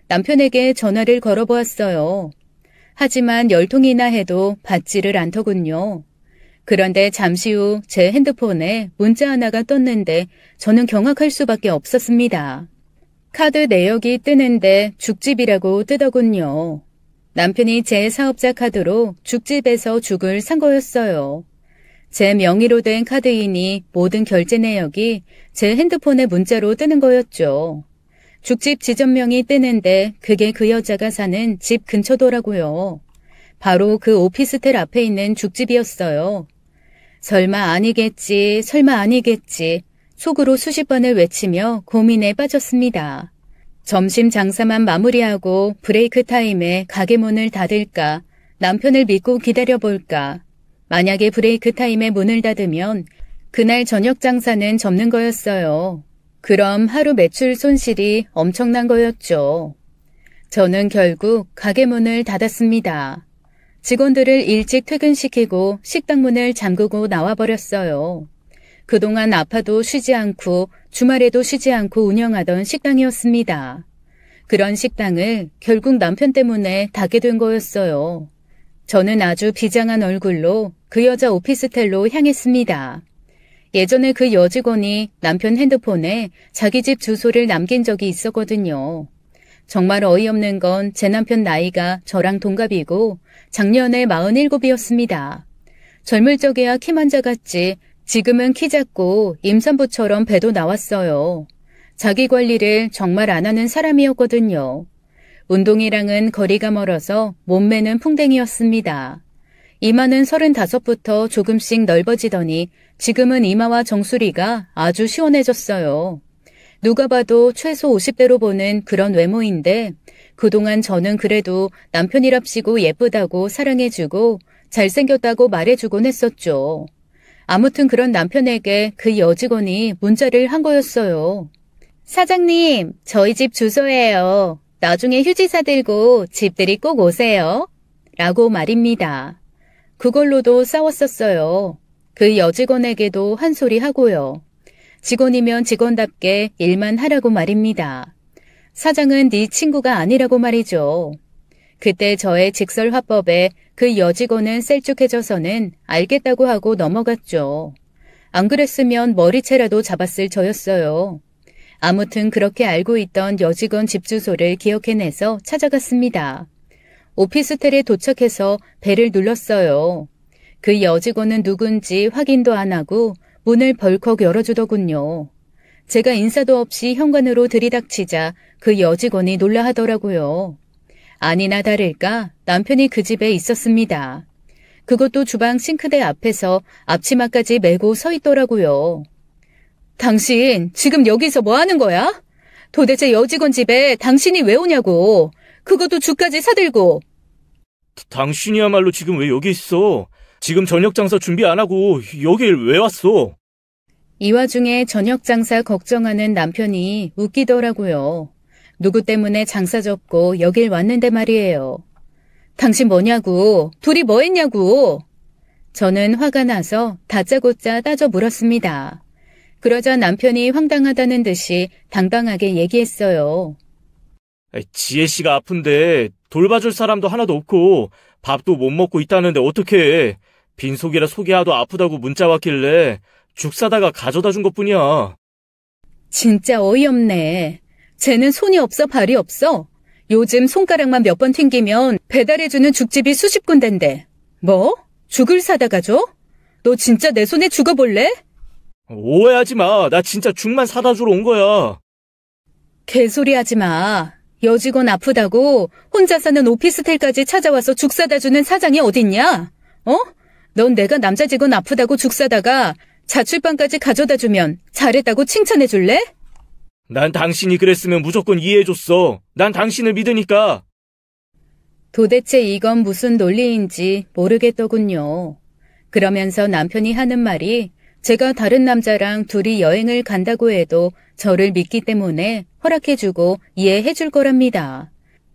남편에게 전화를 걸어보았어요. 하지만 10통이나 해도 받지를 않더군요. 그런데 잠시 후 제 핸드폰에 문자 하나가 떴는데 저는 경악할 수밖에 없었습니다. 카드 내역이 뜨는데 죽집이라고 뜨더군요. 남편이 제 사업자 카드로 죽집에서 죽을 산 거였어요. 제 명의로 된 카드이니 모든 결제 내역이 제 핸드폰에 문자로 뜨는 거였죠. 죽집 지점명이 뜨는데 그게 그 여자가 사는 집 근처더라고요. 바로 그 오피스텔 앞에 있는 죽집이었어요. 설마 아니겠지, 설마 아니겠지. 속으로 수십 번을 외치며 고민에 빠졌습니다. 점심 장사만 마무리하고 브레이크 타임에 가게 문을 닫을까, 남편을 믿고 기다려볼까. 만약에 브레이크 타임에 문을 닫으면 그날 저녁 장사는 접는 거였어요. 그럼 하루 매출 손실이 엄청난 거였죠. 저는 결국 가게 문을 닫았습니다. 직원들을 일찍 퇴근시키고 식당 문을 잠그고 나와버렸어요. 그동안 아파도 쉬지 않고 주말에도 쉬지 않고 운영하던 식당이었습니다. 그런 식당을 결국 남편 때문에 닫게 된 거였어요. 저는 아주 비장한 얼굴로 그 여자 오피스텔로 향했습니다. 예전에 그 여직원이 남편 핸드폰에 자기 집 주소를 남긴 적이 있었거든요. 정말 어이없는 건 제 남편 나이가 저랑 동갑이고 작년에 47이었습니다. 젊을 적에야 키만 작았지 지금은 키 작고 임산부처럼 배도 나왔어요. 자기 관리를 정말 안 하는 사람이었거든요. 운동이랑은 거리가 멀어서 몸매는 풍뎅이였습니다. 이마는 35부터 조금씩 넓어지더니 지금은 이마와 정수리가 아주 시원해졌어요. 누가 봐도 최소 50대로 보는 그런 외모인데 그동안 저는 그래도 남편이랍시고 예쁘다고 사랑해주고 잘생겼다고 말해주곤 했었죠. 아무튼 그런 남편에게 그 여직원이 문자를 한 거였어요. 사장님, 저희 집 주소예요. 나중에 휴지사 들고 집들이 꼭 오세요. 라고 말입니다. 그걸로도 싸웠었어요. 그 여직원에게도 한 소리 하고요. 직원이면 직원답게 일만 하라고 말입니다. 사장은 네 친구가 아니라고 말이죠. 그때 저의 직설화법에 그 여직원은 셀쭉해져서는 알겠다고 하고 넘어갔죠. 안 그랬으면 머리채라도 잡았을 저였어요. 아무튼 그렇게 알고 있던 여직원 집 주소를 기억해내서 찾아갔습니다. 오피스텔에 도착해서 벨을 눌렀어요. 그 여직원은 누군지 확인도 안 하고 문을 벌컥 열어주더군요. 제가 인사도 없이 현관으로 들이닥치자 그 여직원이 놀라하더라고요. 아니나 다를까 남편이 그 집에 있었습니다. 그것도 주방 싱크대 앞에서 앞치마까지 메고 서 있더라고요. 당신 지금 여기서 뭐 하는 거야? 도대체 여직원 집에 당신이 왜 오냐고. 그것도 죽까지 사들고. 당신이야말로 지금 왜 여기 있어? 지금 저녁 장사 준비 안 하고 여길 왜 왔어? 이 와중에 저녁 장사 걱정하는 남편이 웃기더라고요. 누구 때문에 장사 접고 여길 왔는데 말이에요. 당신 뭐냐고, 둘이 뭐 했냐고. 저는 화가 나서 다짜고짜 따져 물었습니다. 그러자 남편이 황당하다는 듯이 당당하게 얘기했어요. 지혜 씨가 아픈데 돌봐줄 사람도 하나도 없고 밥도 못 먹고 있다는데 어떡해. 빈속이라 속이 하도 아프다고 문자 왔길래 죽 사다가 가져다 준 것뿐이야. 진짜 어이없네. 쟤는 손이 없어 발이 없어. 요즘 손가락만 몇 번 튕기면 배달해주는 죽집이 수십 군데인데. 뭐? 죽을 사다가 줘? 너 진짜 내 손에 죽어볼래? 오해하지 마. 나 진짜 죽만 사다 주러 온 거야. 개소리 하지 마. 여직원 아프다고 혼자 사는 오피스텔까지 찾아와서 죽 사다 주는 사장이 어딨냐? 어? 넌 내가 남자 직원 아프다고 죽 사다가 자취방까지 가져다 주면 잘했다고 칭찬해 줄래? 난 당신이 그랬으면 무조건 이해해줬어. 난 당신을 믿으니까. 도대체 이건 무슨 논리인지 모르겠더군요. 그러면서 남편이 하는 말이 제가 다른 남자랑 둘이 여행을 간다고 해도 저를 믿기 때문에 허락해주고 이해해줄 거랍니다.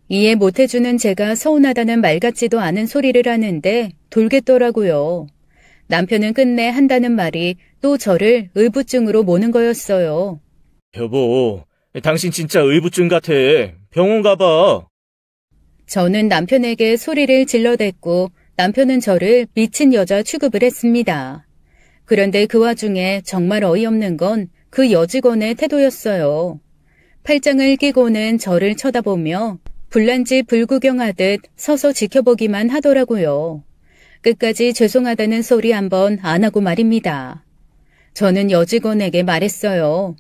이해 못해주는 제가 서운하다는 말 같지도 않은 소리를 하는데 돌겠더라고요. 남편은 끝내 한다는 말이 또 저를 의부증으로 모는 거였어요. 여보, 당신 진짜 의부증 같아. 병원 가봐. 저는 남편에게 소리를 질러댔고 남편은 저를 미친 여자 취급을 했습니다. 그런데 그 와중에 정말 어이없는 건 그 여직원의 태도였어요. 팔짱을 끼고는 저를 쳐다보며 불난지 불구경하듯 서서 지켜보기만 하더라고요. 끝까지 죄송하다는 소리 한번 안 하고 말입니다. 저는 여직원에게 말했어요.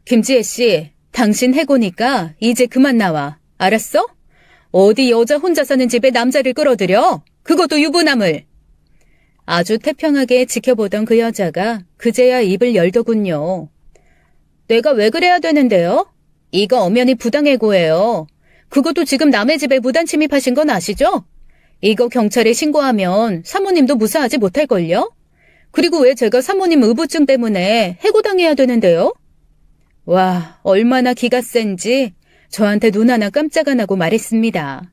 김지혜 씨, 당신 해고니까 이제 그만 나와. 알았어? 어디 여자 혼자 사는 집에 남자를 끌어들여? 그것도 유부남을. 아주 태평하게 지켜보던 그 여자가 그제야 입을 열더군요. 내가 왜 그래야 되는데요? 이거 엄연히 부당해고예요. 그것도 지금 남의 집에 무단 침입하신 건 아시죠? 이거 경찰에 신고하면 사모님도 무사하지 못할걸요? 그리고 왜 제가 사모님 의부증 때문에 해고당해야 되는데요? 와, 얼마나 기가 센지 저한테 눈 하나 깜짝 안 하고 말했습니다.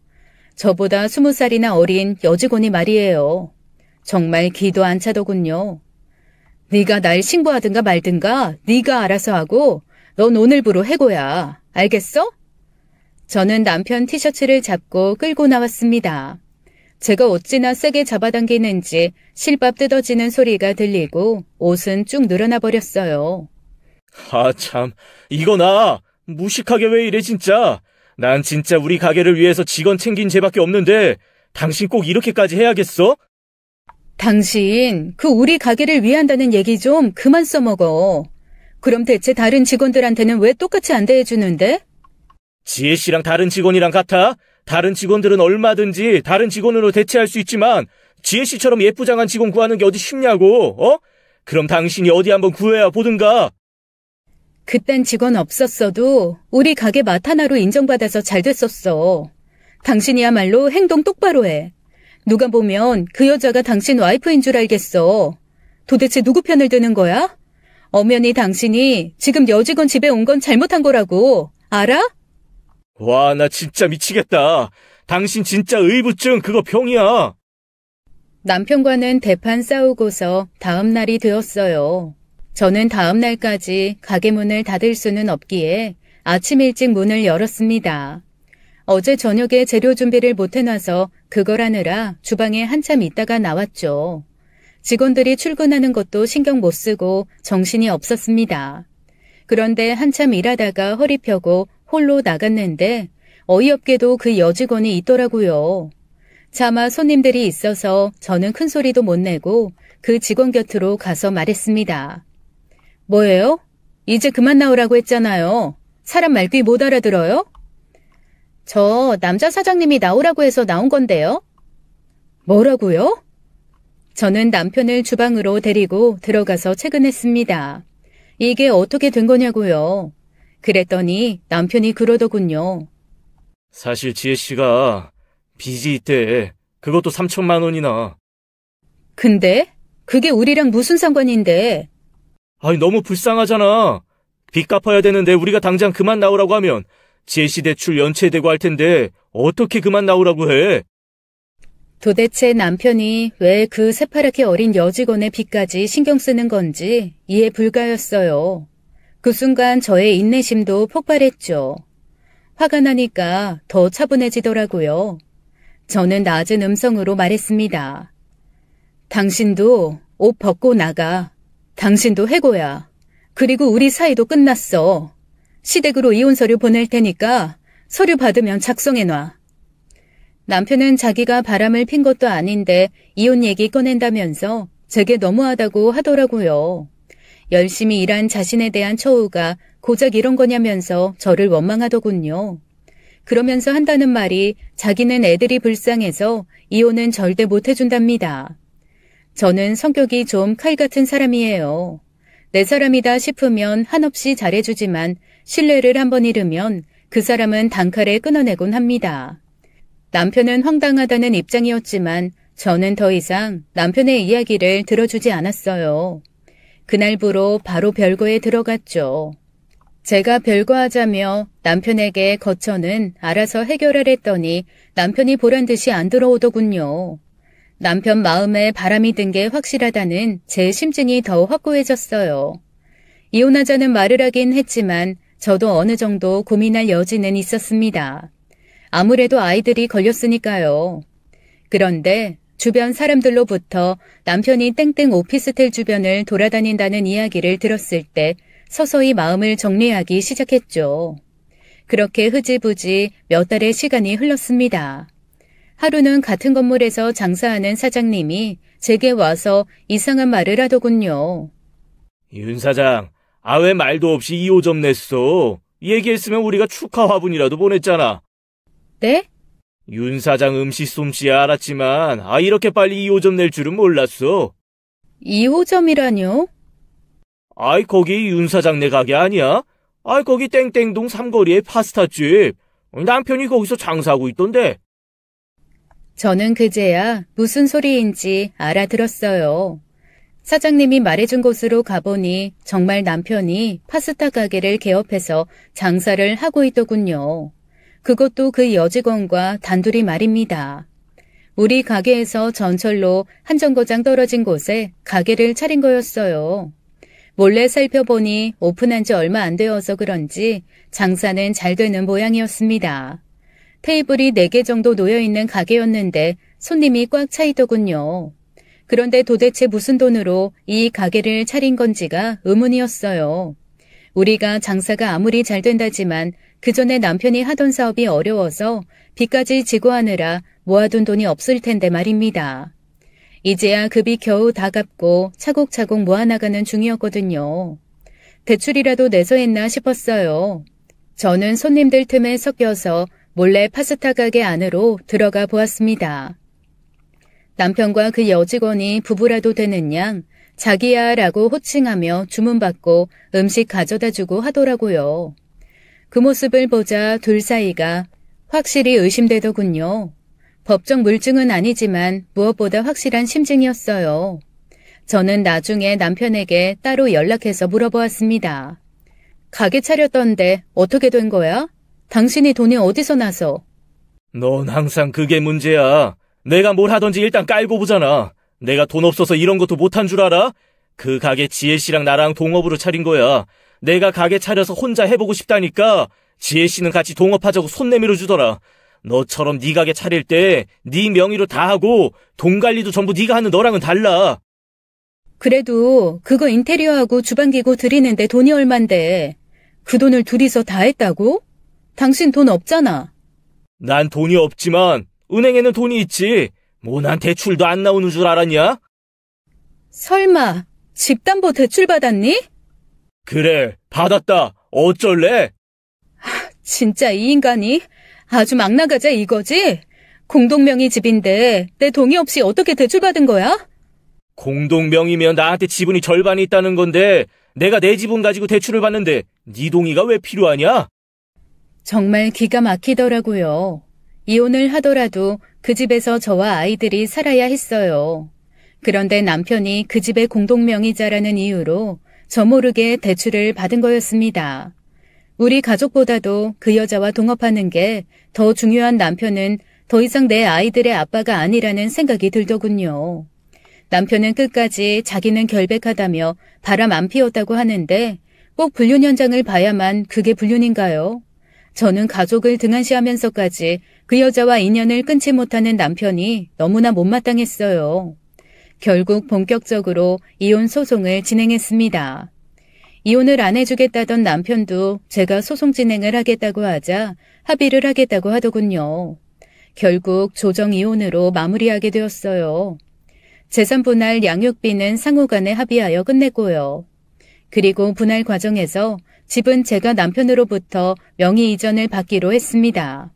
저보다 20살이나 어린 여직원이 말이에요. 정말 기도 안 차더군요. 네가 날 신고하든가 말든가 네가 알아서 하고 넌 오늘부로 해고야. 알겠어? 저는 남편 티셔츠를 잡고 끌고 나왔습니다. 제가 어찌나 세게 잡아당기는지 실밥 뜯어지는 소리가 들리고 옷은 쭉 늘어나 버렸어요. 아 참, 이거 무식하게 왜 이래 진짜. 난 진짜 우리 가게를 위해서 직원 챙긴 죄밖에 없는데 당신 꼭 이렇게까지 해야겠어? 당신 그 우리 가게를 위한다는 얘기 좀 그만 써먹어. 그럼 대체 다른 직원들한테는 왜 똑같이 안 대해주는데? 지혜 씨랑 다른 직원이랑 같아? 다른 직원들은 얼마든지 다른 직원으로 대체할 수 있지만 지혜 씨처럼 예쁘장한 직원 구하는 게 어디 쉽냐고, 어? 그럼 당신이 어디 한번 구해야 보든가. 그딴 직원 없었어도 우리 가게 맛 하나로 인정받아서 잘 됐었어. 당신이야말로 행동 똑바로 해. 누가 보면 그 여자가 당신 와이프인 줄 알겠어. 도대체 누구 편을 드는 거야? 엄연히 당신이 지금 여직원 집에 온 건 잘못한 거라고. 알아? 와, 나 진짜 미치겠다. 당신 진짜 의부증 그거 병이야. 남편과는 대판 싸우고서 다음 날이 되었어요. 저는 다음 날까지 가게 문을 닫을 수는 없기에 아침 일찍 문을 열었습니다. 어제 저녁에 재료 준비를 못 해놔서 그걸 하느라 주방에 한참 있다가 나왔죠. 직원들이 출근하는 것도 신경 못 쓰고 정신이 없었습니다. 그런데 한참 일하다가 허리 펴고 홀로 나갔는데 어이없게도 그 여직원이 있더라고요. 차마 손님들이 있어서 저는 큰 소리도 못 내고 그 직원 곁으로 가서 말했습니다. 뭐예요? 이제 그만 나오라고 했잖아요. 사람 말귀 못 알아들어요? 저 남자 사장님이 나오라고 해서 나온 건데요. 뭐라고요? 저는 남편을 주방으로 데리고 들어가서 퇴근했습니다. 이게 어떻게 된 거냐고요. 그랬더니 남편이 그러더군요. 사실 지혜씨가 빚이 있대. 그것도 3천만 원이나. 근데? 그게 우리랑 무슨 상관인데? 아니, 너무 불쌍하잖아. 빚 갚아야 되는데 우리가 당장 그만 나오라고 하면 지혜씨 대출 연체되고 할 텐데 어떻게 그만 나오라고 해? 도대체 남편이 왜 그 새파랗게 어린 여직원의 빚까지 신경 쓰는 건지 이해 불가였어요. 그 순간 저의 인내심도 폭발했죠. 화가 나니까 더 차분해지더라고요. 저는 낮은 음성으로 말했습니다. 당신도 옷 벗고 나가. 당신도 해고야. 그리고 우리 사이도 끝났어. 시댁으로 이혼 서류 보낼 테니까 서류 받으면 작성해놔. 남편은 자기가 바람을 핀 것도 아닌데 이혼 얘기 꺼낸다면서 제게 너무하다고 하더라고요. 열심히 일한 자신에 대한 처우가 고작 이런 거냐면서 저를 원망하더군요. 그러면서 한다는 말이 자기는 애들이 불쌍해서 이혼은 절대 못 해준답니다. 저는 성격이 좀 칼 같은 사람이에요. 내 사람이다 싶으면 한없이 잘해주지만 신뢰를 한번 잃으면 그 사람은 단칼에 끊어내곤 합니다. 남편은 황당하다는 입장이었지만 저는 더 이상 남편의 이야기를 들어주지 않았어요. 그날부로 바로 별거에 들어갔죠. 제가 별거하자며 남편에게 거처는 알아서 해결하랬더니 남편이 보란듯이 안 들어오더군요. 남편 마음에 바람이 든 게 확실하다는 제 심증이 더 확고해졌어요. 이혼하자는 말을 하긴 했지만 저도 어느 정도 고민할 여지는 있었습니다. 아무래도 아이들이 걸렸으니까요. 그런데 주변 사람들로부터 남편이 땡땡 오피스텔 주변을 돌아다닌다는 이야기를 들었을 때 서서히 마음을 정리하기 시작했죠. 그렇게 흐지부지 몇 달의 시간이 흘렀습니다. 하루는 같은 건물에서 장사하는 사장님이 제게 와서 이상한 말을 하더군요. 윤 사장, 왜 말도 없이 2호점 냈어? 얘기했으면 우리가 축하 화분이라도 보냈잖아. 네? 윤 사장 음식 솜씨야 알았지만 이렇게 빨리 2호점 낼 줄은 몰랐어. 2호점이라뇨? 거기 윤 사장 네 가게 아니야? 거기 땡땡동 삼거리의 파스타집. 남편이 거기서 장사하고 있던데. 저는 그제야 무슨 소리인지 알아들었어요. 사장님이 말해준 곳으로 가보니 정말 남편이 파스타 가게를 개업해서 장사를 하고 있더군요. 그것도 그 여직원과 단둘이 말입니다. 우리 가게에서 전철로 한 정거장 떨어진 곳에 가게를 차린 거였어요. 몰래 살펴보니 오픈한 지 얼마 안 되어서 그런지 장사는 잘 되는 모양이었습니다. 테이블이 4개 정도 놓여있는 가게였는데 손님이 꽉 차 있더군요. 그런데 도대체 무슨 돈으로 이 가게를 차린 건지가 의문이었어요. 우리가 장사가 아무리 잘 된다지만 그 전에 남편이 하던 사업이 어려워서 빚까지 지고 하느라 모아둔 돈이 없을 텐데 말입니다. 이제야 급이 겨우 다 갚고 차곡차곡 모아나가는 중이었거든요. 대출이라도 내서 했나 싶었어요. 저는 손님들 틈에 섞여서 몰래 파스타 가게 안으로 들어가 보았습니다. 남편과 그 여직원이 부부라도 되는 양 자기야 라고 호칭하며 주문받고 음식 가져다주고 하더라고요. 그 모습을 보자 둘 사이가 확실히 의심되더군요. 법적 물증은 아니지만 무엇보다 확실한 심증이었어요. 저는 나중에 남편에게 따로 연락해서 물어보았습니다. 가게 차렸던데 어떻게 된 거야? 당신이 돈이 어디서 나서? 넌 항상 그게 문제야. 내가 뭘 하던지 일단 깔고 보잖아. 내가 돈 없어서 이런 것도 못한 줄 알아? 그 가게 지혜씨랑 나랑 동업으로 차린 거야. 내가 가게 차려서 혼자 해보고 싶다니까 지혜씨는 같이 동업하자고 손 내밀어 주더라. 너처럼 네 가게 차릴 때 네 명의로 다 하고 돈 관리도 전부 네가 하는 너랑은 달라. 그래도 그거 인테리어하고 주방기구 들이는데 돈이 얼만데 그 돈을 둘이서 다 했다고? 당신 돈 없잖아. 난 돈이 없지만 은행에는 돈이 있지. 뭐 난 대출도 안 나오는 줄 알았냐? 설마 집담보 대출 받았니? 그래, 받았다. 어쩔래? 진짜 이 인간이 아주 막 나가자 이거지? 공동명의 집인데 내 동의 없이 어떻게 대출받은 거야? 공동명의면 나한테 지분이 절반이 있다는 건데 내가 내 지분 가지고 대출을 받는데 네 동의가 왜 필요하냐? 정말 기가 막히더라고요. 이혼을 하더라도 그 집에서 저와 아이들이 살아야 했어요. 그런데 남편이 그 집의 공동명의자라는 이유로 저 모르게 대출을 받은 거였습니다. 우리 가족보다도 그 여자와 동업하는 게 더 중요한 남편은 더 이상 내 아이들의 아빠가 아니라는 생각이 들더군요. 남편은 끝까지 자기는 결백하다며 바람 안 피웠다고 하는데 꼭 불륜 현장을 봐야만 그게 불륜인가요? 저는 가족을 등한시하면서까지 그 여자와 인연을 끊지 못하는 남편이 너무나 못마땅했어요. 결국 본격적으로 이혼 소송을 진행했습니다. 이혼을 안 해주겠다던 남편도 제가 소송 진행을 하겠다고 하자 합의를 하겠다고 하더군요. 결국 조정 이혼으로 마무리하게 되었어요. 재산 분할 양육비는 상호간에 합의하여 끝냈고요. 그리고 분할 과정에서 집은 제가 남편으로부터 명의 이전을 받기로 했습니다.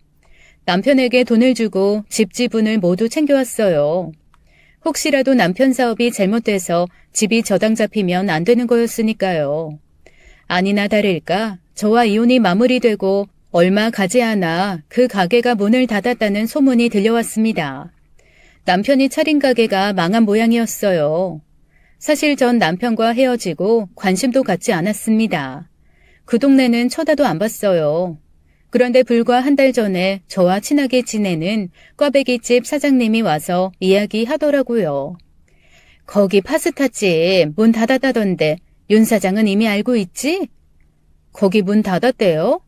남편에게 돈을 주고 집 지분을 모두 챙겨왔어요. 혹시라도 남편 사업이 잘못돼서 집이 저당 잡히면 안 되는 거였으니까요. 아니나 다를까 저와 이혼이 마무리되고 얼마 가지 않아 그 가게가 문을 닫았다는 소문이 들려왔습니다. 남편이 차린 가게가 망한 모양이었어요. 사실 전 남편과 헤어지고 관심도 갖지 않았습니다. 그 동네는 쳐다도 안 봤어요. 그런데 불과 한 달 전에 저와 친하게 지내는 꽈배기집 사장님이 와서 이야기하더라고요. 거기 파스타집 문 닫았다던데 윤 사장은 이미 알고 있지? 거기 문 닫았대요?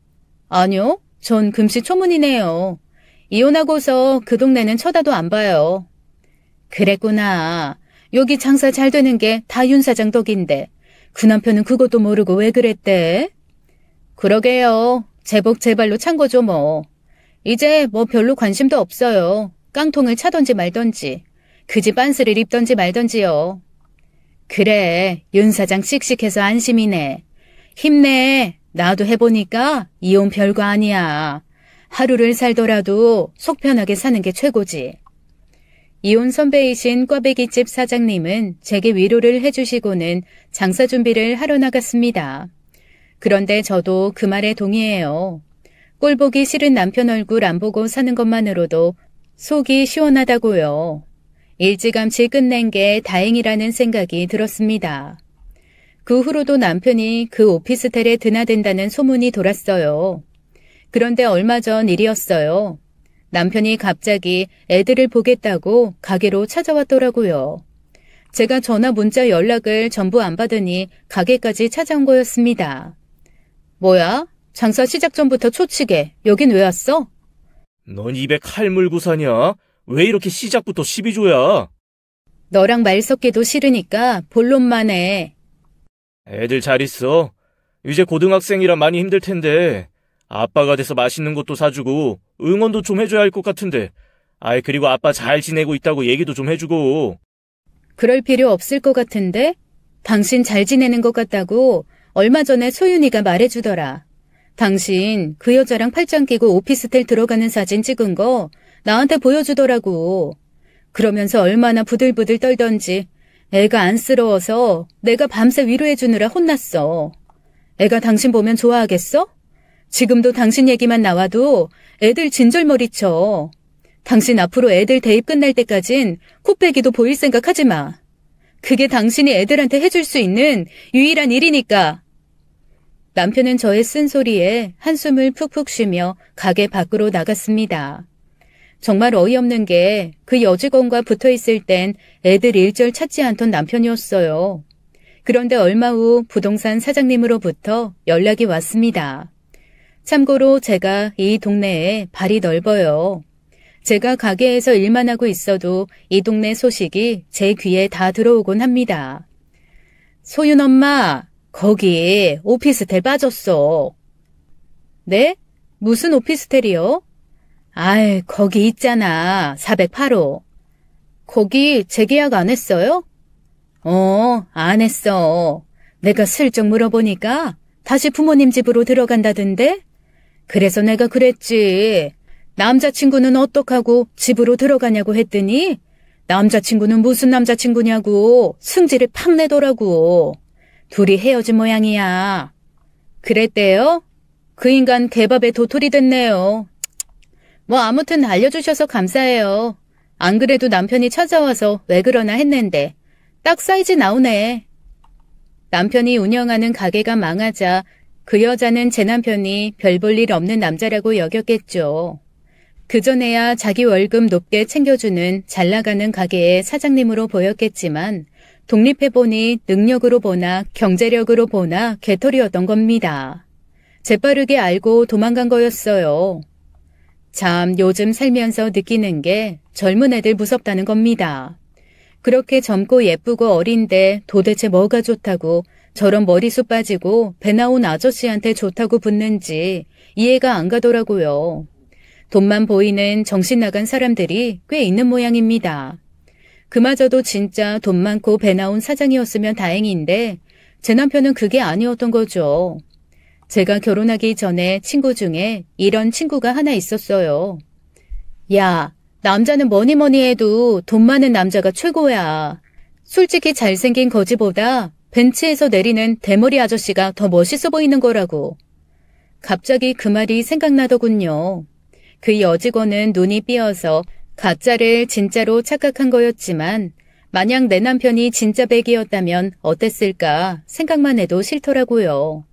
아니요, 전 금시초문이네요. 이혼하고서 그 동네는 쳐다도 안 봐요. 그랬구나. 여기 장사 잘 되는 게 다 윤 사장 덕인데 그 남편은 그것도 모르고 왜 그랬대? 그러게요. 제복 제발로 찬 거죠 뭐. 이제 뭐 별로 관심도 없어요. 깡통을 차던지 말던지 그 집 안스를 입던지 말던지요. 그래, 윤 사장 씩씩해서 안심이네. 힘내. 나도 해보니까 이혼 별거 아니야. 하루를 살더라도 속 편하게 사는 게 최고지. 이혼 선배이신 꽈배기집 사장님은 제게 위로를 해주시고는 장사 준비를 하러 나갔습니다. 그런데 저도 그 말에 동의해요. 꼴 보기 싫은 남편 얼굴 안 보고 사는 것만으로도 속이 시원하다고요. 일찌감치 끝낸 게 다행이라는 생각이 들었습니다. 그 후로도 남편이 그 오피스텔에 드나든다는 소문이 돌았어요. 그런데 얼마 전 일이었어요. 남편이 갑자기 애들을 보겠다고 가게로 찾아왔더라고요. 제가 전화 문자 연락을 전부 안 받으니 가게까지 찾아온 거였습니다. 뭐야? 장사 시작 전부터 초치게. 여긴 왜 왔어? 넌 입에 칼 물고 사냐? 왜 이렇게 시작부터 시비조야? 너랑 말 섞기도 싫으니까 본론만 해. 애들 잘 있어. 이제 고등학생이라 많이 힘들 텐데 아빠가 돼서 맛있는 것도 사주고 응원도 좀 해줘야 할 것 같은데. 아이, 그리고 아빠 잘 지내고 있다고 얘기도 좀 해주고. 그럴 필요 없을 것 같은데? 당신 잘 지내는 것 같다고 얼마 전에 소윤이가 말해주더라. 당신 그 여자랑 팔짱 끼고 오피스텔 들어가는 사진 찍은 거 나한테 보여주더라고. 그러면서 얼마나 부들부들 떨던지 애가 안쓰러워서 내가 밤새 위로해주느라 혼났어. 애가 당신 보면 좋아하겠어? 지금도 당신 얘기만 나와도 애들 진절머리쳐. 당신 앞으로 애들 대입 끝날 때까진 코빼기도 보일 생각하지 마. 그게 당신이 애들한테 해줄 수 있는 유일한 일이니까. 남편은 저의 쓴소리에 한숨을 푹푹 쉬며 가게 밖으로 나갔습니다. 정말 어이없는 게 그 여직원과 붙어있을 땐 애들 일절 찾지 않던 남편이었어요. 그런데 얼마 후 부동산 사장님으로부터 연락이 왔습니다. 참고로 제가 이 동네에 발이 넓어요. 제가 가게에서 일만 하고 있어도 이 동네 소식이 제 귀에 다 들어오곤 합니다. 소윤 엄마, 거기 오피스텔 빠졌어. 네? 무슨 오피스텔이요? 아이, 거기 있잖아. 408호. 거기 재계약 안 했어요? 안 했어. 내가 슬쩍 물어보니까 다시 부모님 집으로 들어간다던데? 그래서 내가 그랬지. 남자친구는 어떡하고 집으로 들어가냐고 했더니 남자친구는 무슨 남자친구냐고 승질을 팍 내더라고. 둘이 헤어진 모양이야. 그랬대요? 그 인간 개밥에 도토리 됐네요. 뭐 아무튼 알려주셔서 감사해요. 안 그래도 남편이 찾아와서 왜 그러나 했는데 딱 사이즈 나오네. 남편이 운영하는 가게가 망하자 그 여자는 제 남편이 별 볼 일 없는 남자라고 여겼겠죠. 그전에야 자기 월급 높게 챙겨주는 잘나가는 가게의 사장님으로 보였겠지만 독립해보니 능력으로 보나 경제력으로 보나 개털이었던 겁니다. 재빠르게 알고 도망간 거였어요. 참 요즘 살면서 느끼는 게 젊은 애들 무섭다는 겁니다. 그렇게 젊고 예쁘고 어린데 도대체 뭐가 좋다고 저런 머리숱 빠지고 배 나온 아저씨한테 좋다고 붙는지 이해가 안 가더라고요. 돈만 보이는 정신 나간 사람들이 꽤 있는 모양입니다. 그마저도 진짜 돈 많고 배 나온 사장이었으면 다행인데 제 남편은 그게 아니었던 거죠. 제가 결혼하기 전에 친구 중에 이런 친구가 하나 있었어요. 야, 남자는 뭐니 뭐니 해도 돈 많은 남자가 최고야. 솔직히 잘생긴 거지보다 벤츠에서 내리는 대머리 아저씨가 더 멋있어 보이는 거라고. 갑자기 그 말이 생각나더군요. 그 여직원은 눈이 삐어서 가짜를 진짜로 착각한 거였지만 만약 내 남편이 진짜 백이었다면 어땠을까 생각만 해도 싫더라고요.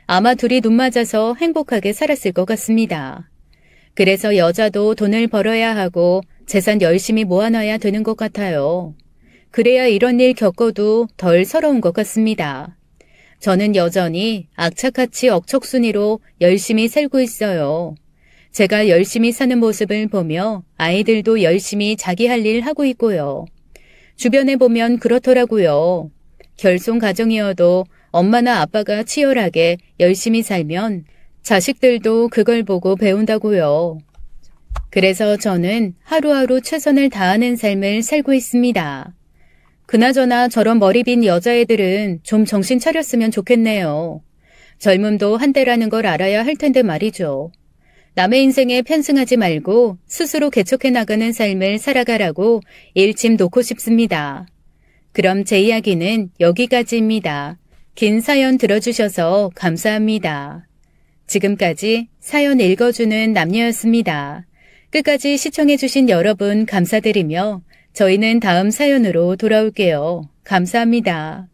아마 둘이 눈 맞아서 행복하게 살았을 것 같습니다. 그래서 여자도 돈을 벌어야 하고 재산 열심히 모아놔야 되는 것 같아요. 그래야 이런 일 겪어도 덜 서러운 것 같습니다. 저는 여전히 악착같이 억척순이로 열심히 살고 있어요. 제가 열심히 사는 모습을 보며 아이들도 열심히 자기 할 일 하고 있고요. 주변에 보면 그렇더라고요. 결손 가정이어도 엄마나 아빠가 치열하게 열심히 살면 자식들도 그걸 보고 배운다고요. 그래서 저는 하루하루 최선을 다하는 삶을 살고 있습니다. 그나저나 저런 머리 빈 여자애들은 좀 정신 차렸으면 좋겠네요. 젊음도 한때라는 걸 알아야 할 텐데 말이죠. 남의 인생에 편승하지 말고 스스로 개척해 나가는 삶을 살아가라고 일침 놓고 싶습니다. 그럼 제 이야기는 여기까지입니다. 긴 사연 들어주셔서 감사합니다. 지금까지 사연 읽어주는 남녀였습니다. 끝까지 시청해주신 여러분 감사드리며 저희는 다음 사연으로 돌아올게요. 감사합니다.